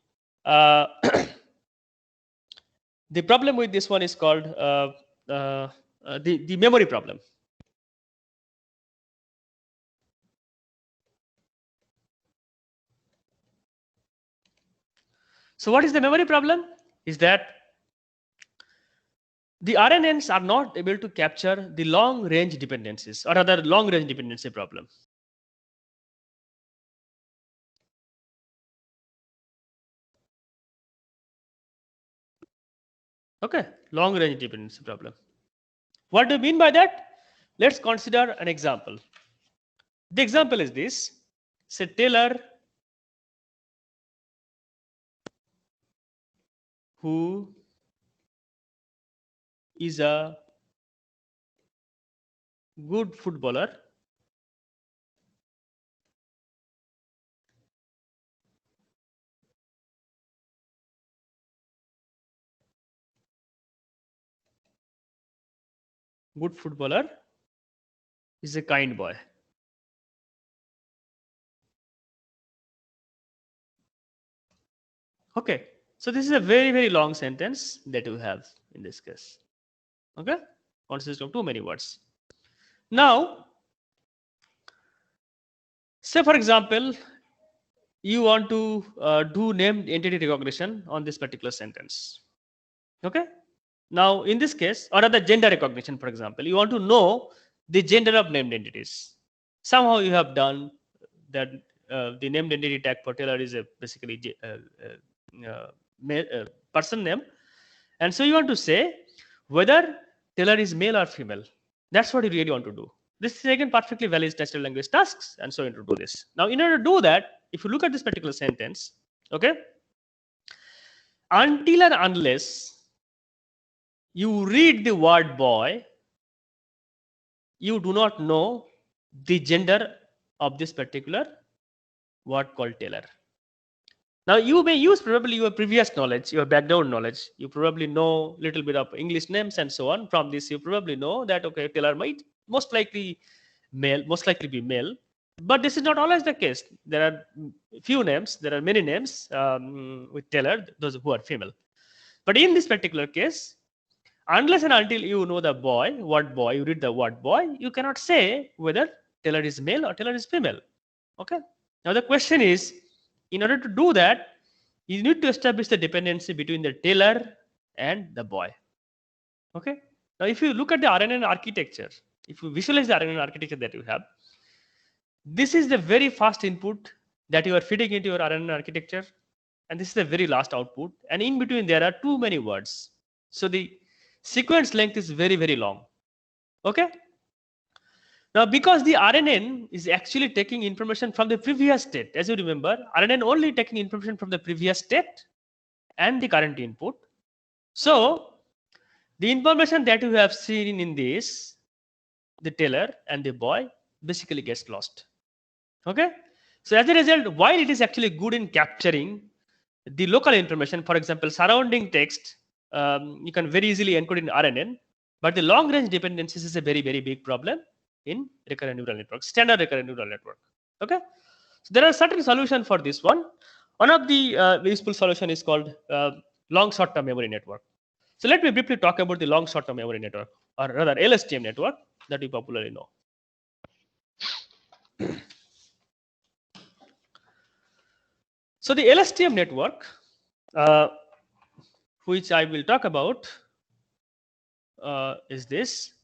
uh, the problem with this one is called the memory problem. So what is the memory problem? Is that the RNNs are not able to capture the long range dependencies, or rather long range dependency problem. Okay, long range dependency problem. What do you mean by that? Let's consider an example. The example is this. Say Taylor, who is a good footballer, is a kind boy. Okay, so this is a very, very long sentence that you have in this case. Okay, consists of too many words. Now, say for example, you want to do named entity recognition on this particular sentence. Okay, now in this case, or other gender recognition, for example, you want to know the gender of named entities. Somehow you have done that. The named entity tag for Taylor is basically person name, and so you want to say whether Taylor is male or female. That's what you really want to do. This is again perfectly valid natural language tasks, and so you want to do this. Now, in order to do that, if you look at this particular sentence, okay, until and unless you read the word boy, you do not know the gender of this particular word called Taylor. Now, you may use probably your previous knowledge, your background knowledge. You probably know a little bit of English names and so on. From this, you probably know that, okay, Taylor might most likely be male. But this is not always the case. There are few names, there are many names with Taylor, those who are female. But in this particular case, unless and until you know the word boy, you read the word boy, you cannot say whether Taylor is male or Taylor is female. Okay. Now the question is, in order to do that, you need to establish the dependency between the Taylor and the boy. Okay. Now, if you look at the RNN architecture, if you visualize the RNN architecture that you have, this is the very first input that you are feeding into your RNN architecture, and this is the very last output. And in between, there are too many words. So the sequence length is very, very long. Okay. Now, because the RNN is actually taking information from the previous state, as you remember, RNN only taking information from the previous state and the current input. So, the information that you have seen in this, the Taylor and the boy, basically gets lost. Okay. So, as a result, while it is actually good in capturing the local information, for example, surrounding text, you can very easily encode in RNN, but the long range dependencies is a very, very big problem in recurrent neural network, standard recurrent neural network. Okay. So there are certain solutions for this one. One of the useful solution is called long short-term memory network. So let me briefly talk about the long short-term memory network, or rather LSTM network that we popularly know. So the LSTM network, which I will talk about, is this.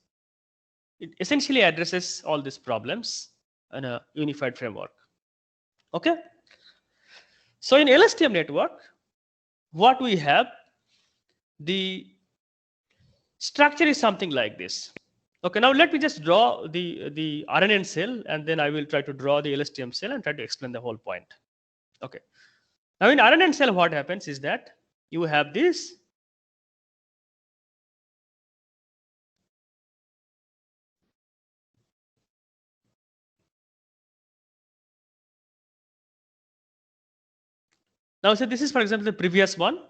It essentially addresses all these problems in a unified framework. Okay. So in LSTM network, what we have, the structure is something like this. Okay, now let me just draw the RNN cell, and then I will try to draw the LSTM cell and try to explain the whole point. Okay. Now in RNN cell, what happens is that you have this. Now, so this is, for example, the previous one.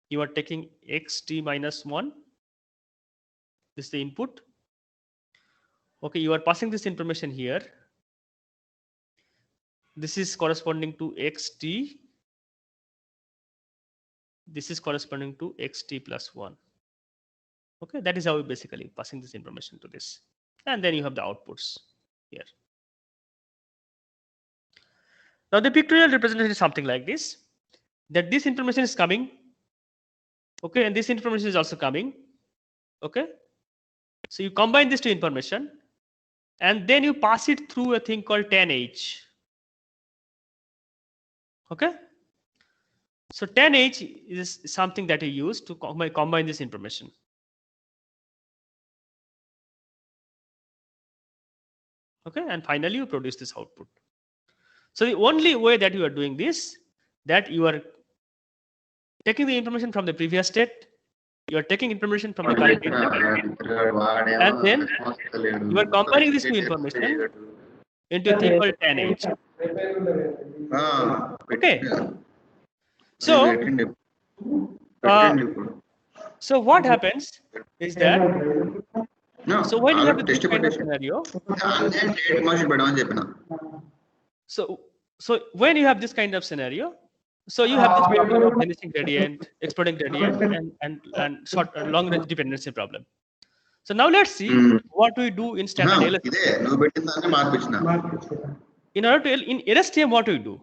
You are taking xt minus 1. This is the input. Okay, you are passing this information here. This is corresponding to xt. This is corresponding to xt plus 1. Okay, that is how we basically passing this information to this. And then you have the outputs here. Now the pictorial representation is something like this, that this information is coming. Okay, and this information is also coming. Okay, so you combine these two information and then you pass it through a thing called 10H. Okay, so 10H is something that you use to combine this information. Okay, and finally you produce this output. So the only way that you are doing this, that you are taking the information from the previous state, you are taking information from the current state, and then you are combining this new information into a thing called 10H. Okay. So what happens is that, so when you have this kind of scenario, so when you have this kind of scenario, so you have this problem of vanishing gradient, exploding gradient, and short long range dependency problem. So now let's see what we do in standard LSTM. In LSTM, what we do?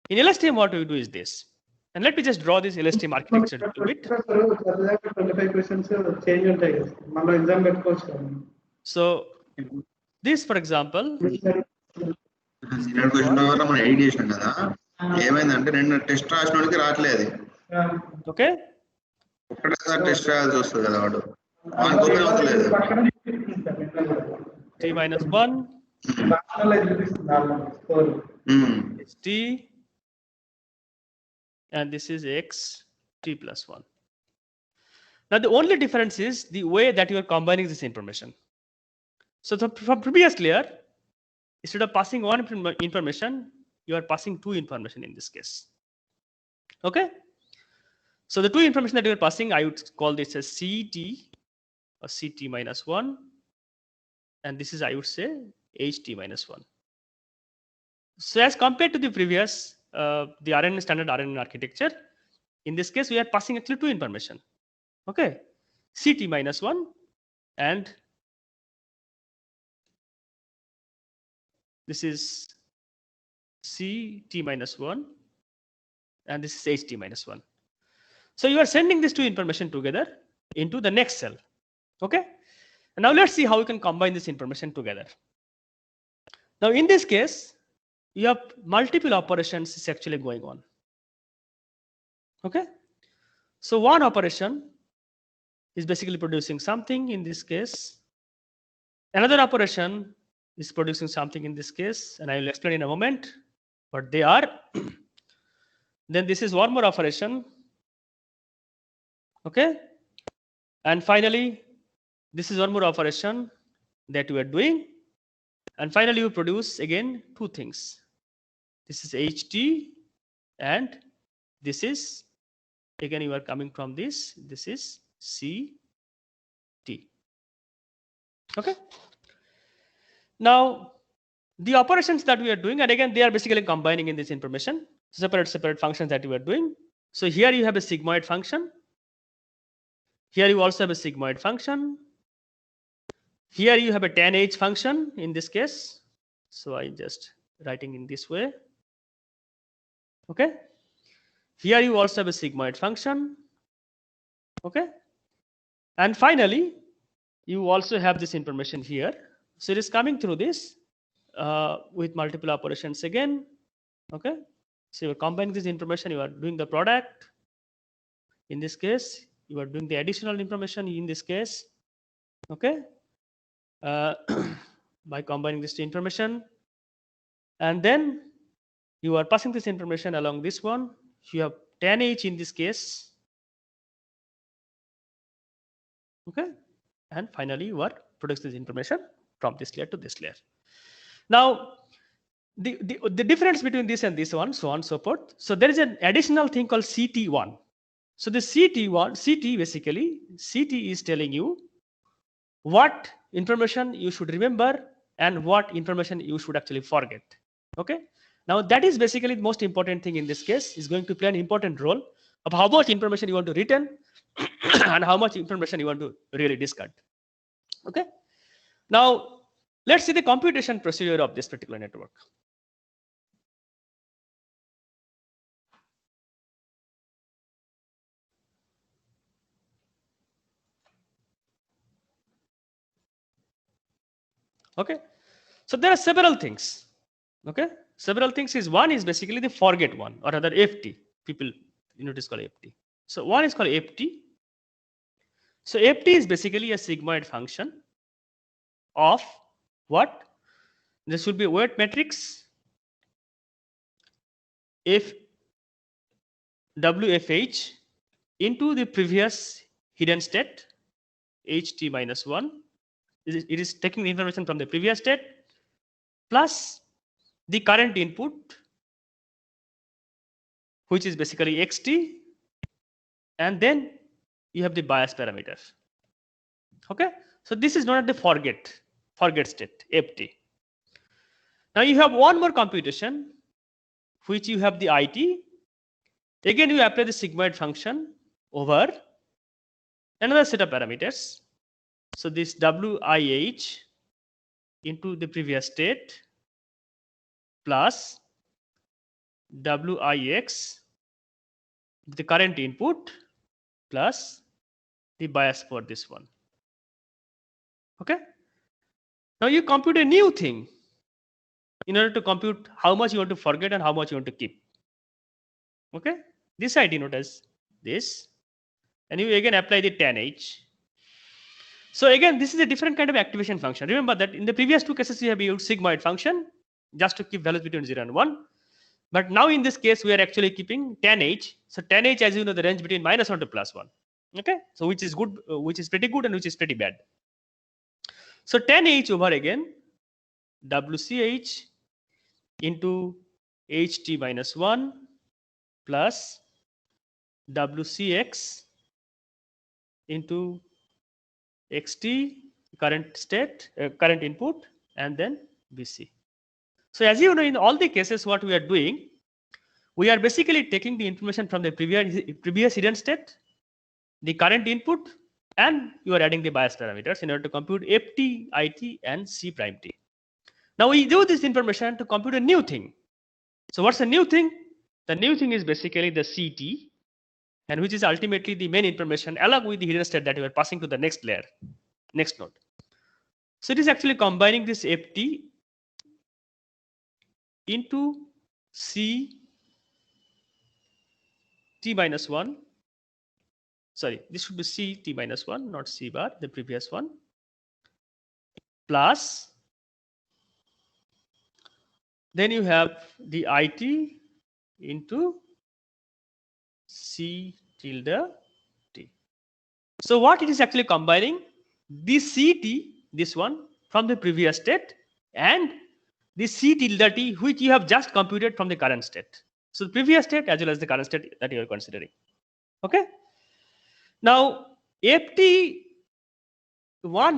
In LSTM, what we do is this. And let me just draw this LSTM architecture a little bit. 25 questions change. So this, for example, okay. T minus 1 is T, and this is X T plus 1. Now the only difference is the way that you are combining this information. So from previous layer, instead of passing one information, you are passing two information in this case. Okay. So the two information that you are passing, I would call this as CT or CT minus 1. And this is, I would say, HT minus 1. So as compared to the previous, the RNN standard RNN architecture, in this case, we are passing actually two information. Okay. CT minus 1 and this is CT minus 1 and this is HT minus 1. So you are sending these two information together into the next cell. Okay. And now let's see how we can combine this information together. Now in this case, you have multiple operations is actually going on. Okay. So one operation is basically producing something in this case. Another operation is producing something in this case, and I will explain in a moment what they are. Then this is one more operation. Okay. And finally, this is one more operation that we are doing. And finally, you produce again two things. This is HT and this is, again, you are coming from this. This is CT. Okay. Now, the operations that we are doing, and again, they are basically combining in this information. separate functions that you are doing. So here you have a sigmoid function. Here you also have a sigmoid function. Here you have a tan h function in this case. So I'm just writing in this way. Okay. Here you also have a sigmoid function. Okay. And finally, you also have this information here. So it is coming through this with multiple operations again. Okay. So you're combining this information, you are doing the product. In this case, you are doing the additional information in this case. Okay. By combining this information. And then you are passing this information along this one. You have tan h in this case. Okay. And finally, you are producing this information from this layer to this layer. Now, the difference between this and this one, so on and so forth. So there is an additional thing called CT1. So the CT basically, CT is telling you what information you should remember and what information you should actually forget. Okay. Now that is basically the most important thing in this case, is going to play an important role of how much information you want to retain and how much information you want to really discard. Okay. Now let's see the computation procedure of this particular network. Okay. So there are several things. Okay. Several things is, one is basically the forget one, or rather FT. People, it is called FT. So one is called FT. So FT is basically a sigmoid function of what? This should be a weight matrix if WFH into the previous hidden state HT minus 1. It is taking the information from the previous state plus the current input, which is basically XT, and then you have the bias parameter. Okay. So this is not the forget state, FT. Now you have one more computation, which you have the IT. Again, you apply the sigmoid function over another set of parameters. So this WIH into the previous state plus WIX, the current input, plus the bias for this one. Okay. Now you compute a new thing in order to compute how much you want to forget and how much you want to keep. Okay. This I denote as this, and you again apply the tan h. So again, this is a different kind of activation function. Remember that in the previous two cases, we have used sigmoid function just to keep values between 0 and 1. But now in this case, we are actually keeping tan h. So tan h, as you know, the range between -1 to +1. Okay. So which is good, which is pretty good, and which is pretty bad. So tan h over again WCH into HT minus 1 plus WCX into XT, current state, current input, and then BC. So as you know, in all the cases, what we are doing, we are basically taking the information from the previous hidden state, the current input, and you are adding the bias parameters in order to compute FT, IT, and C prime T. Now we use this information to compute a new thing. So what's the new thing? The new thing is basically the CT, and which is ultimately the main information along with the hidden state that we are passing to the next layer, next node. So it is actually combining this FT into C T minus 1. Sorry, this should be C T minus 1, not C bar, the previous one, plus then you have the IT into C tilde T. So what it is actually combining? The CT, this one, from the previous state, and the C tilde T, which you have just computed from the current state. So the previous state as well as the current state that you are considering. Okay. Now FT1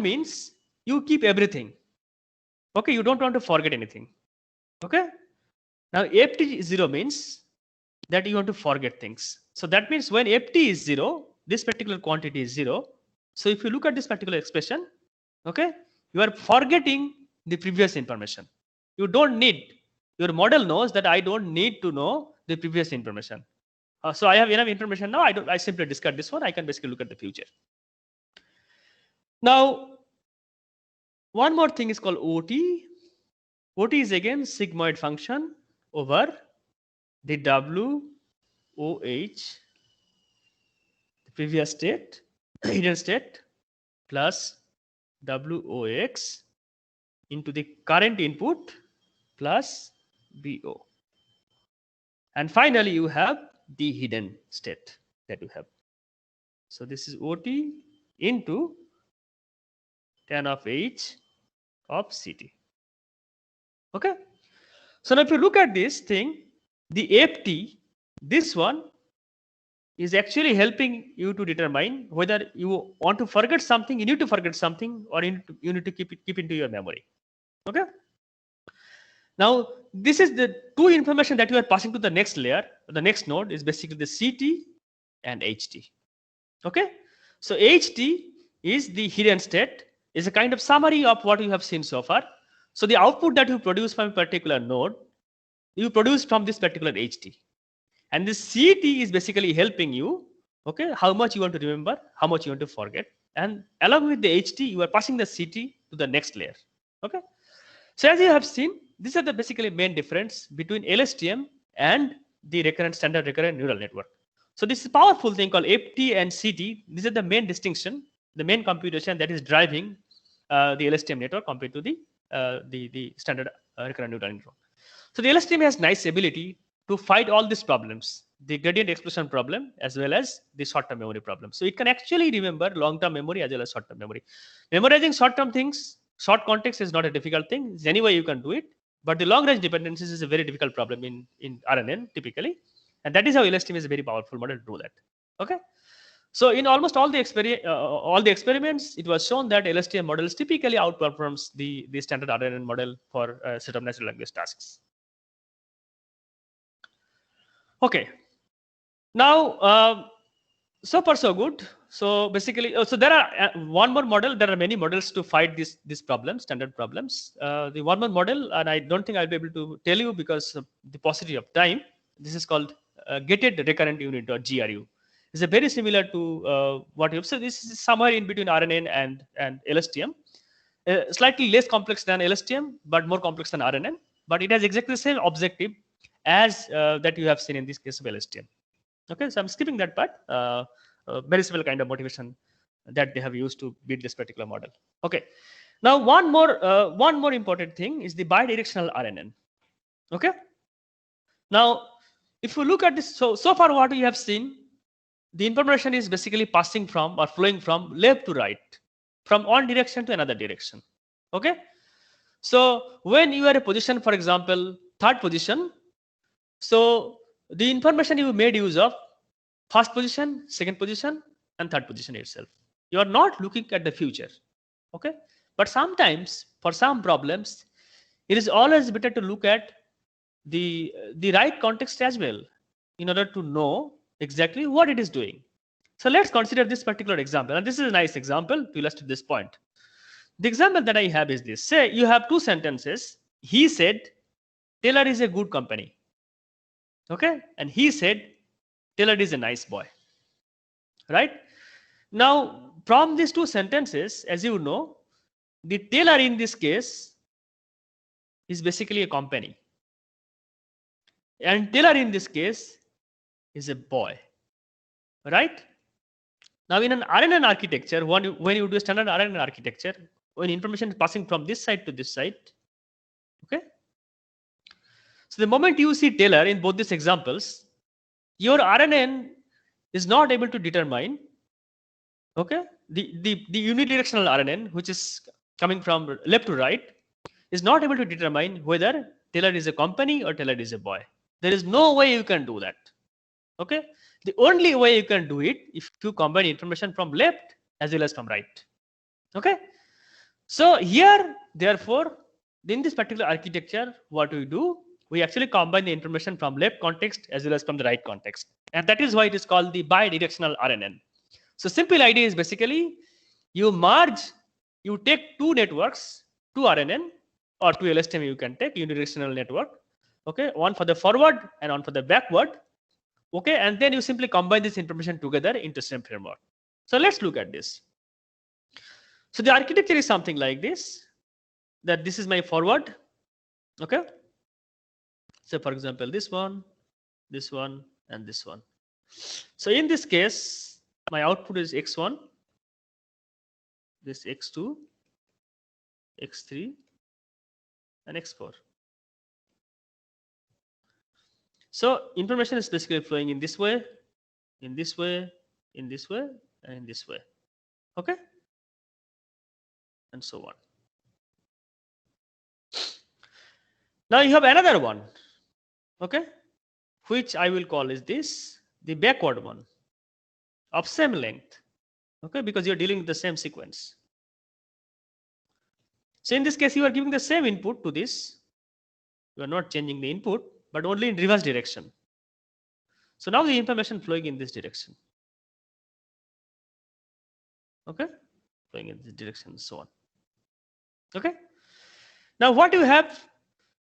means you keep everything. Okay, you don't want to forget anything. Okay. Now FT0 means that you want to forget things. So that means when ft is 0, this particular quantity is 0. So if you look at this particular expression, okay, you are forgetting the previous information. You don't need, your model knows that I don't need to know the previous information. So I have enough information now. I simply discard this one. I can basically look at the future. Now, one more thing is called OT. OT is again sigmoid function over the WOH, the previous state, hidden state, plus WOX into the current input plus BO. And finally, you have the hidden state that you have. So this is OT into tan of H of CT. Okay. So now if you look at this thing, the FT, this one is actually helping you to determine whether you want to forget something, you need to forget something, or you need to keep into your memory. Okay. Now, this is the two information that you are passing to the next layer. The next node is basically the CT and HT. Okay. So HT is the hidden state, is a kind of summary of what you have seen so far. So the output that you produce from a particular node, you produce from this particular HT. And this CT is basically helping you, okay, how much you want to remember, how much you want to forget. And along with the HT, you are passing the CT to the next layer. Okay. So as you have seen, these are the basically main difference between LSTM and the standard recurrent neural network. So this is a powerful thing called FT and CT. These are the main distinction, the main computation that is driving the LSTM network compared to the standard recurrent neural network. So the LSTM has nice ability to fight all these problems, the gradient explosion problem as well as the short-term memory problem. So it can actually remember long-term memory as well as short-term memory. Memorizing short-term things, short context is not a difficult thing. There's any way you can do it. But the long-range dependencies is a very difficult problem in RNN typically. And that is how LSTM is a very powerful model to do that. Okay. So in almost all the experiments, it was shown that LSTM models typically outperforms the standard RNN model for a set of natural language tasks. Okay. Now, so far so good. So basically, so there are one more model. There are many models to fight these problems, standard problems. The one more model, and I don't think I'll be able to tell you because of the paucity of time. This is called gated recurrent unit or GRU. It's a very similar to what you've said. This is somewhere in between RNN and LSTM. Slightly less complex than LSTM, but more complex than RNN. But it has exactly the same objective as that you have seen in this case of LSTM. Okay, so I'm skipping that part. Very similar kind of motivation that they have used to build this particular model. Okay, now one more important thing is the bidirectional RNN. Okay, now if you look at this, so far what we have seen, the information is basically passing from or flowing from left to right, from one direction to another direction. Okay, so when you are a position, for example, third position, so the information you made use of first position, second position, and third position itself. You are not looking at the future. Okay, but sometimes for some problems, it is always better to look at the right context as well in order to know exactly what it is doing. So let's consider this particular example, and this is a nice example to illustrate this point. The example that I have is this. Say you have two sentences. He said, Taylor is a good company. Okay, and he said, Taylor is a nice boy. Right? Now, from these two sentences, as you know, the Taylor in this case is basically a company. And Taylor in this case is a boy. Right? Now, in an RNN architecture, when you do a standard RNN architecture, when information is passing from this side to this side, okay? So the moment you see Taylor in both these examples, your RNN is not able to determine, okay, the unidirectional RNN, which is coming from left to right, is not able to determine whether Taylor is a company or Taylor is a boy. There is no way you can do that. Okay, the only way you can do it if you combine information from left as well as from right. Okay, so here, therefore, in this particular architecture, what we do, We actually combine the information from left context as well as from the right context. And that is why it is called the bidirectional RNN. So simple idea is basically you merge, you take two networks, two RNN or two LSTM you can take, unidirectional network. Okay, one for the forward and one for the backward. Okay, and then you simply combine this information together into same framework. So let's look at this. So the architecture is something like this, that this is my forward. Okay. So for example, this one, and this one. So in this case, my output is X1, this X2, X3, and X4. So information is basically flowing in this way, in this way, in this way, and in this way. Okay? And so on. Now you have another one, okay, which I will call is this, the backward one of same length, okay, because you're dealing with the same sequence. So in this case, you are giving the same input to this. You are not changing the input, but only in reverse direction. So now the information flowing in this direction. Okay, flowing in this direction and so on. Okay. Now what you have?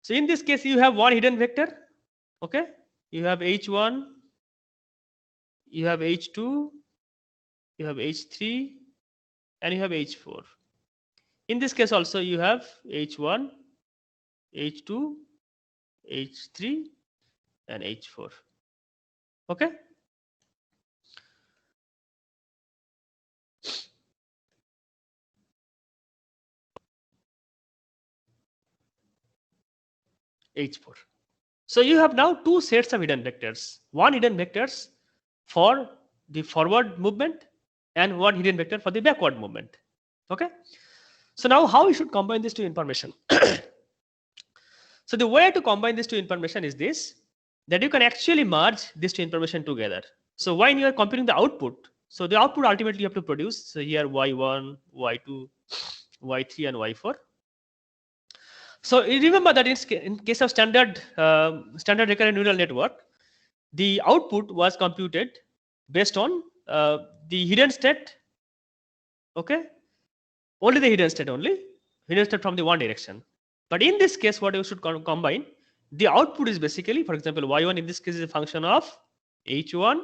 So in this case, you have one hidden vector. Okay, you have H1, you have H2, you have H3, and you have H4. In this case also you have H1, H2, H3, and H4. Okay. H4. So you have now two sets of hidden vectors. One hidden vectors for the forward movement and one hidden vector for the backward movement. Okay. So now how we should combine these two information? So the way to combine these two information is this, that you can actually merge these two information together. So when you are computing the output, so the output ultimately you have to produce. So here Y1, Y2, Y3, and Y4. So you remember that in case of standard recurrent neural network, the output was computed based on the hidden state. Okay, only the hidden state from the one direction. But in this case, what you should combine, the output is basically, for example, Y1 in this case is a function of H1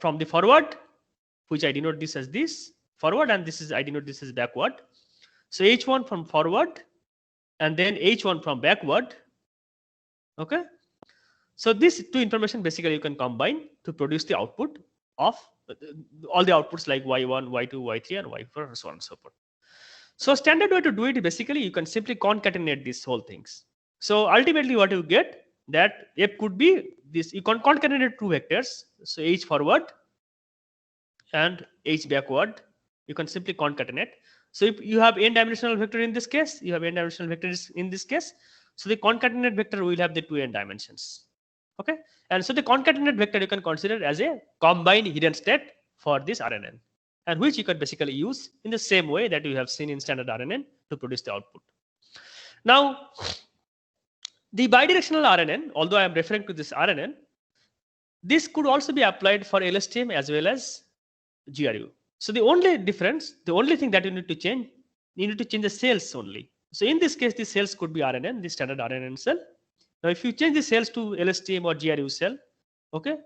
from the forward, which I denote this as this forward, and this is I denote this as backward. So H1 from forward and then H1 from backward. Okay. So these two information basically you can combine to produce the output of all the outputs like Y1, Y2, Y3, and Y4, and so on and so forth. So standard way to do it, basically you can simply concatenate these whole things. So ultimately what you get, that F could be this, you can concatenate two vectors. So H forward and H backward, you can simply concatenate. So if you have n-dimensional vector in this case, you have n-dimensional vectors in this case. So the concatenate vector will have the two n dimensions. Okay, and so the concatenate vector you can consider as a combined hidden state for this RNN, and which you can basically use in the same way that you have seen in standard RNN to produce the output. Now, the bidirectional RNN, although I am referring to this RNN, this could also be applied for LSTM as well as GRU. So the only difference, the only thing that you need to change the cells only. So in this case, the cells could be RNN, the standard RNN cell. Now, if you change the cells to LSTM or GRU cell, okay,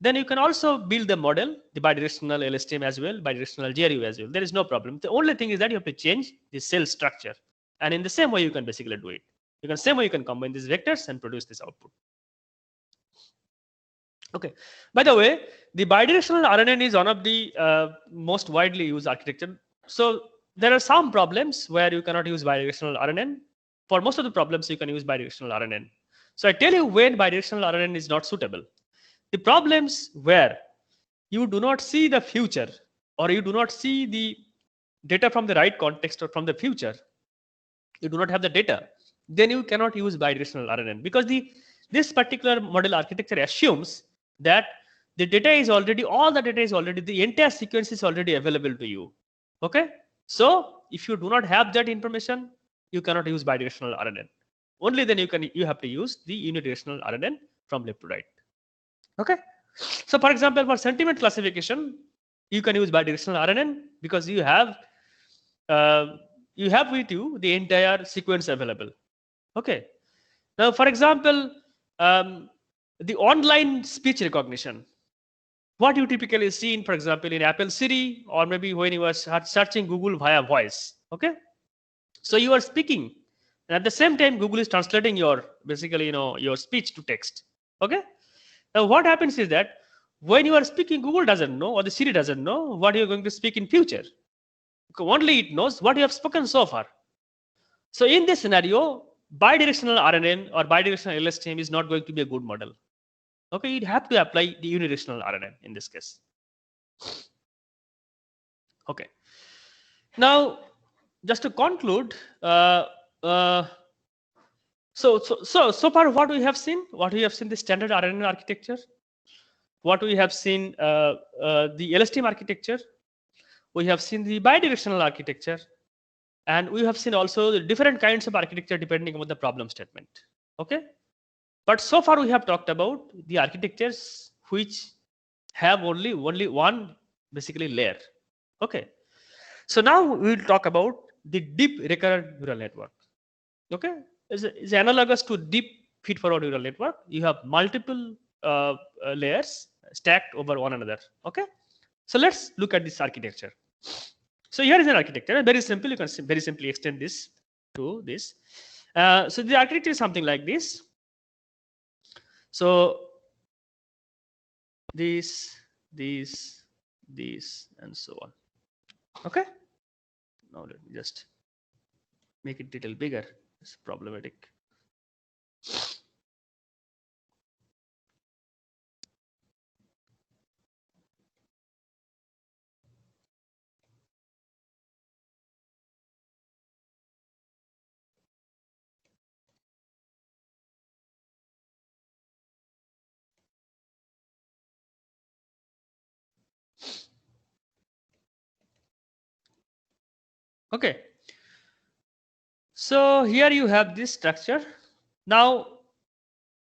then you can also build the model, the bidirectional LSTM as well, bidirectional GRU as well. There is no problem. The only thing is that you have to change the cell structure. And in the same way, you can basically do it. Same way you can combine these vectors and produce this output. Okay. By the way, the bidirectional RNN is one of the most widely used architecture. So there are some problems where you cannot use bidirectional RNN. For most of the problems, you can use bidirectional RNN. So I tell you when bidirectional RNN is not suitable. The problems where you do not see the future, or you do not see the data from the right context or from the future, you do not have the data, then you cannot use bidirectional RNN, because this particular model architecture assumes that the data is already, the entire sequence is already available to you. Okay. So if you do not have that information, you cannot use bidirectional RNN. only then you have to use the unidirectional RNN from left to right. Okay. So for example, for sentiment classification, you can use bidirectional RNN because you have with you the entire sequence available. Okay. Now, for example, the online speech recognition. What you typically see in, for example, in Apple Siri, or maybe when you are searching Google via voice. Okay. So you are speaking, and at the same time, Google is translating your your speech to text. Okay. Now, what happens is that when you are speaking, Google doesn't know, or the Siri doesn't know what you are going to speak in future. Only it knows what you have spoken so far. So in this scenario, bidirectional RNN or bidirectional LSTM is not going to be a good model. Okay, you'd have to apply the unidirectional RNN in this case. Okay. Now, just to conclude, so far what we have seen the standard RNN architecture, what we have seen the LSTM architecture, we have seen the bidirectional architecture, and we have seen also the different kinds of architecture depending on the problem statement. Okay. But so far we have talked about the architectures which have only one basically layer. Okay. So now we will talk about the deep recurrent neural network. Okay. It's analogous to deep feed-forward neural network. You have multiple layers stacked over one another. Okay. So let's look at this architecture. So here is an architecture. Very simple. You can very simply extend this to this. So the architecture is something like this. So these, and so on. Okay. Now let me just make it a little bigger. It's problematic. Okay. So here you have this structure. Now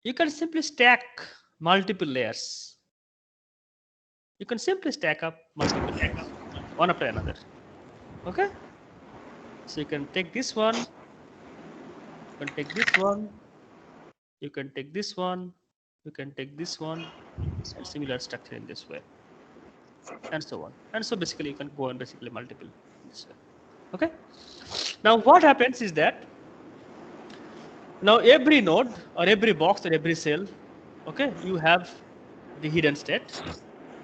you can simply stack multiple layers. You can simply stack up multiple layers, one after another. Okay. So you can take this one, you can take this one, you can take this one, you can take this one, and similar structure in this way, and so on. And so basically you can go on basically multiple this way. Okay. Now what happens is that now every node or every box or every cell, okay, you have the hidden state,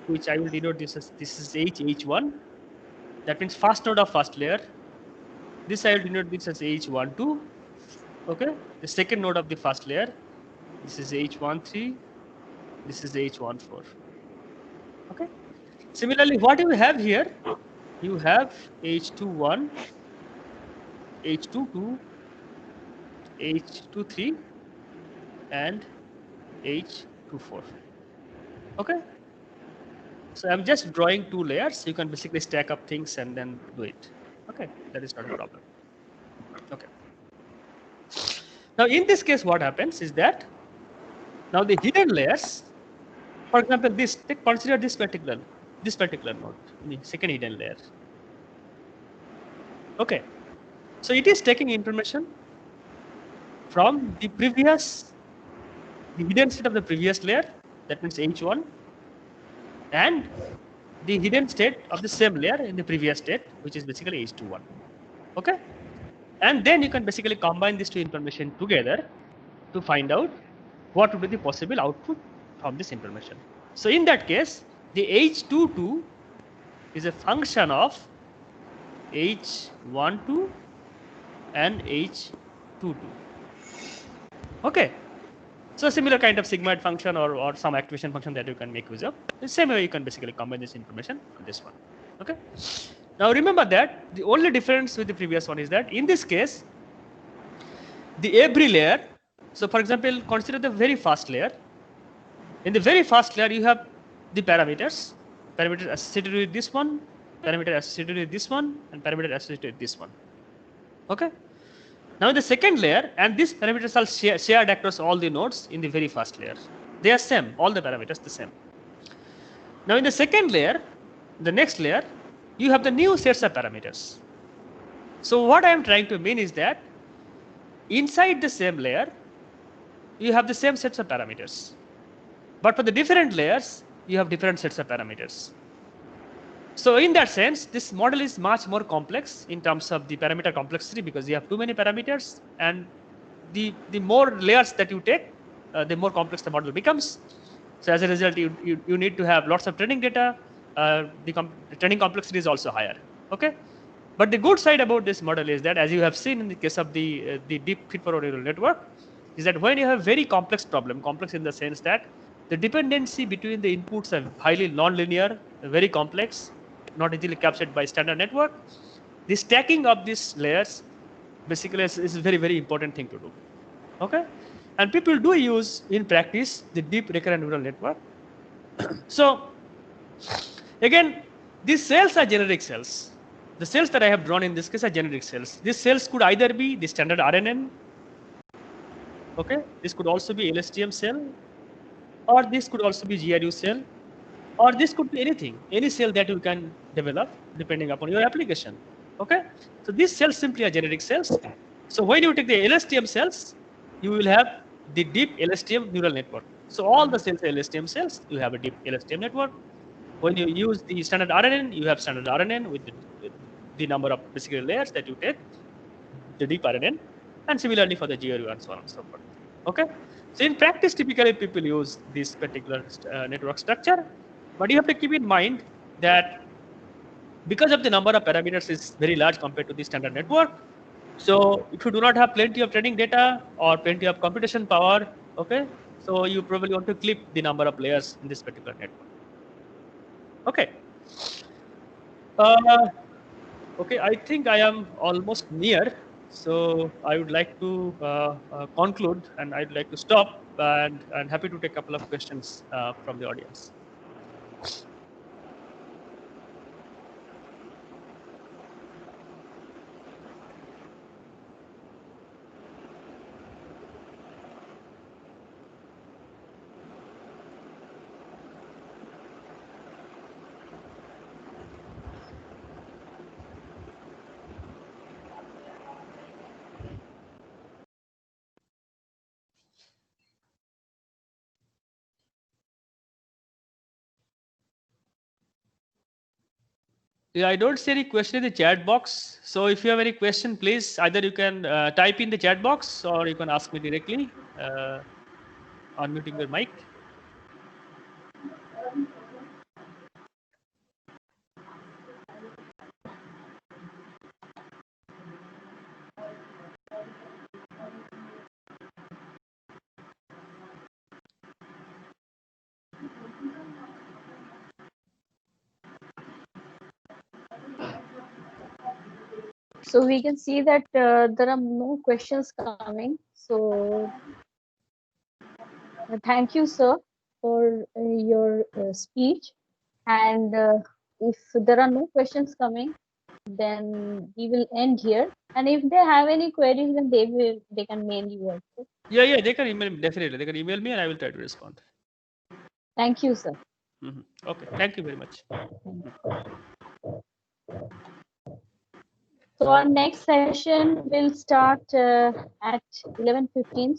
which I will denote this as H1. That means first node of first layer. This I will denote this as H12. Okay, the second node of the first layer. This is H13. This is H14. Okay. Similarly, what you have here, you have H21, H22, H23, and H24. Okay. So I'm just drawing two layers. You can basically stack up things and then do it. Okay, that is not a problem. Okay. Now in this case, what happens is that now the hidden layers, for example, consider this particular node, the second hidden layer. Okay. So it is taking information from the hidden state of the previous layer, that means H1, and the hidden state of the same layer in the previous state, which is basically H21. Okay. And then you can basically combine these two information together to find out what would be the possible output from this information. So in that case, the H22 is a function of H12 and H22. Okay. So similar kind of sigmoid function or some activation function that you can make use of. The same way you can basically combine this information on this one. Okay. Now remember that the only difference with the previous one is that in this case, the every layer. So for example, consider the very first layer. In the very first layer, you have the parameters associated with this one, parameter associated with this one, and parameter associated with this one. Okay. Now in the second layer, and these parameters are shared across all the nodes in the very first layer. They are same, all the parameters the same. Now in the second layer, the next layer, you have the new sets of parameters. So what I am trying to mean is that inside the same layer, you have the same sets of parameters. But for the different layers, you have different sets of parameters. So in that sense, this model is much more complex in terms of the parameter complexity because you have too many parameters, and the more layers that you take, the more complex the model becomes. So as a result, you need to have lots of training data. The training complexity is also higher. Okay, but the good side about this model is that, as you have seen in the case of the deep feedforward neural network, is that when you have very complex problem, complex in the sense that the dependency between the inputs are highly non-linear, very complex, not easily captured by standard network. The stacking of these layers basically is a very, very important thing to do. Okay, and people do use in practice the deep recurrent neural network. So again, these cells are generic cells. The cells that I have drawn in this case are generic cells. These cells could either be the standard RNN. Okay, this could also be LSTM cell, or this could also be GRU cell, or this could be anything, any cell that you can develop depending upon your application. Okay, so these cells simply are generic cells. So when you take the LSTM cells, you will have the deep LSTM neural network. So all the cells are LSTM cells, you have a deep LSTM network. When you use the standard RNN, you have standard RNN with the number of basically layers that you take, the deep RNN, and similarly for the GRU and so on and so forth. Okay, so in practice, typically people use this particular network structure, but you have to keep in mind that because of the number of parameters is very large compared to the standard network. So if you do not have plenty of training data or plenty of computation power, okay, so you probably want to clip the number of layers in this particular network. Okay. Okay, I think I am almost near. So I would like to conclude, and I'd like to stop, and happy to take a couple of questions from the audience. Yeah, I don't see any question in the chat box. So if you have any question, please either you can type in the chat box or you can ask me directly, unmuting your mic. So we can see that there are no questions coming. So thank you, sir, for your speech. And if there are no questions coming, then we will end here. And if they have any queries, then they can mail you also. Yeah, they can email me, definitely. They can email me and I will try to respond. Thank you, sir. Okay, thank you very much. So our next session will start at 11:15.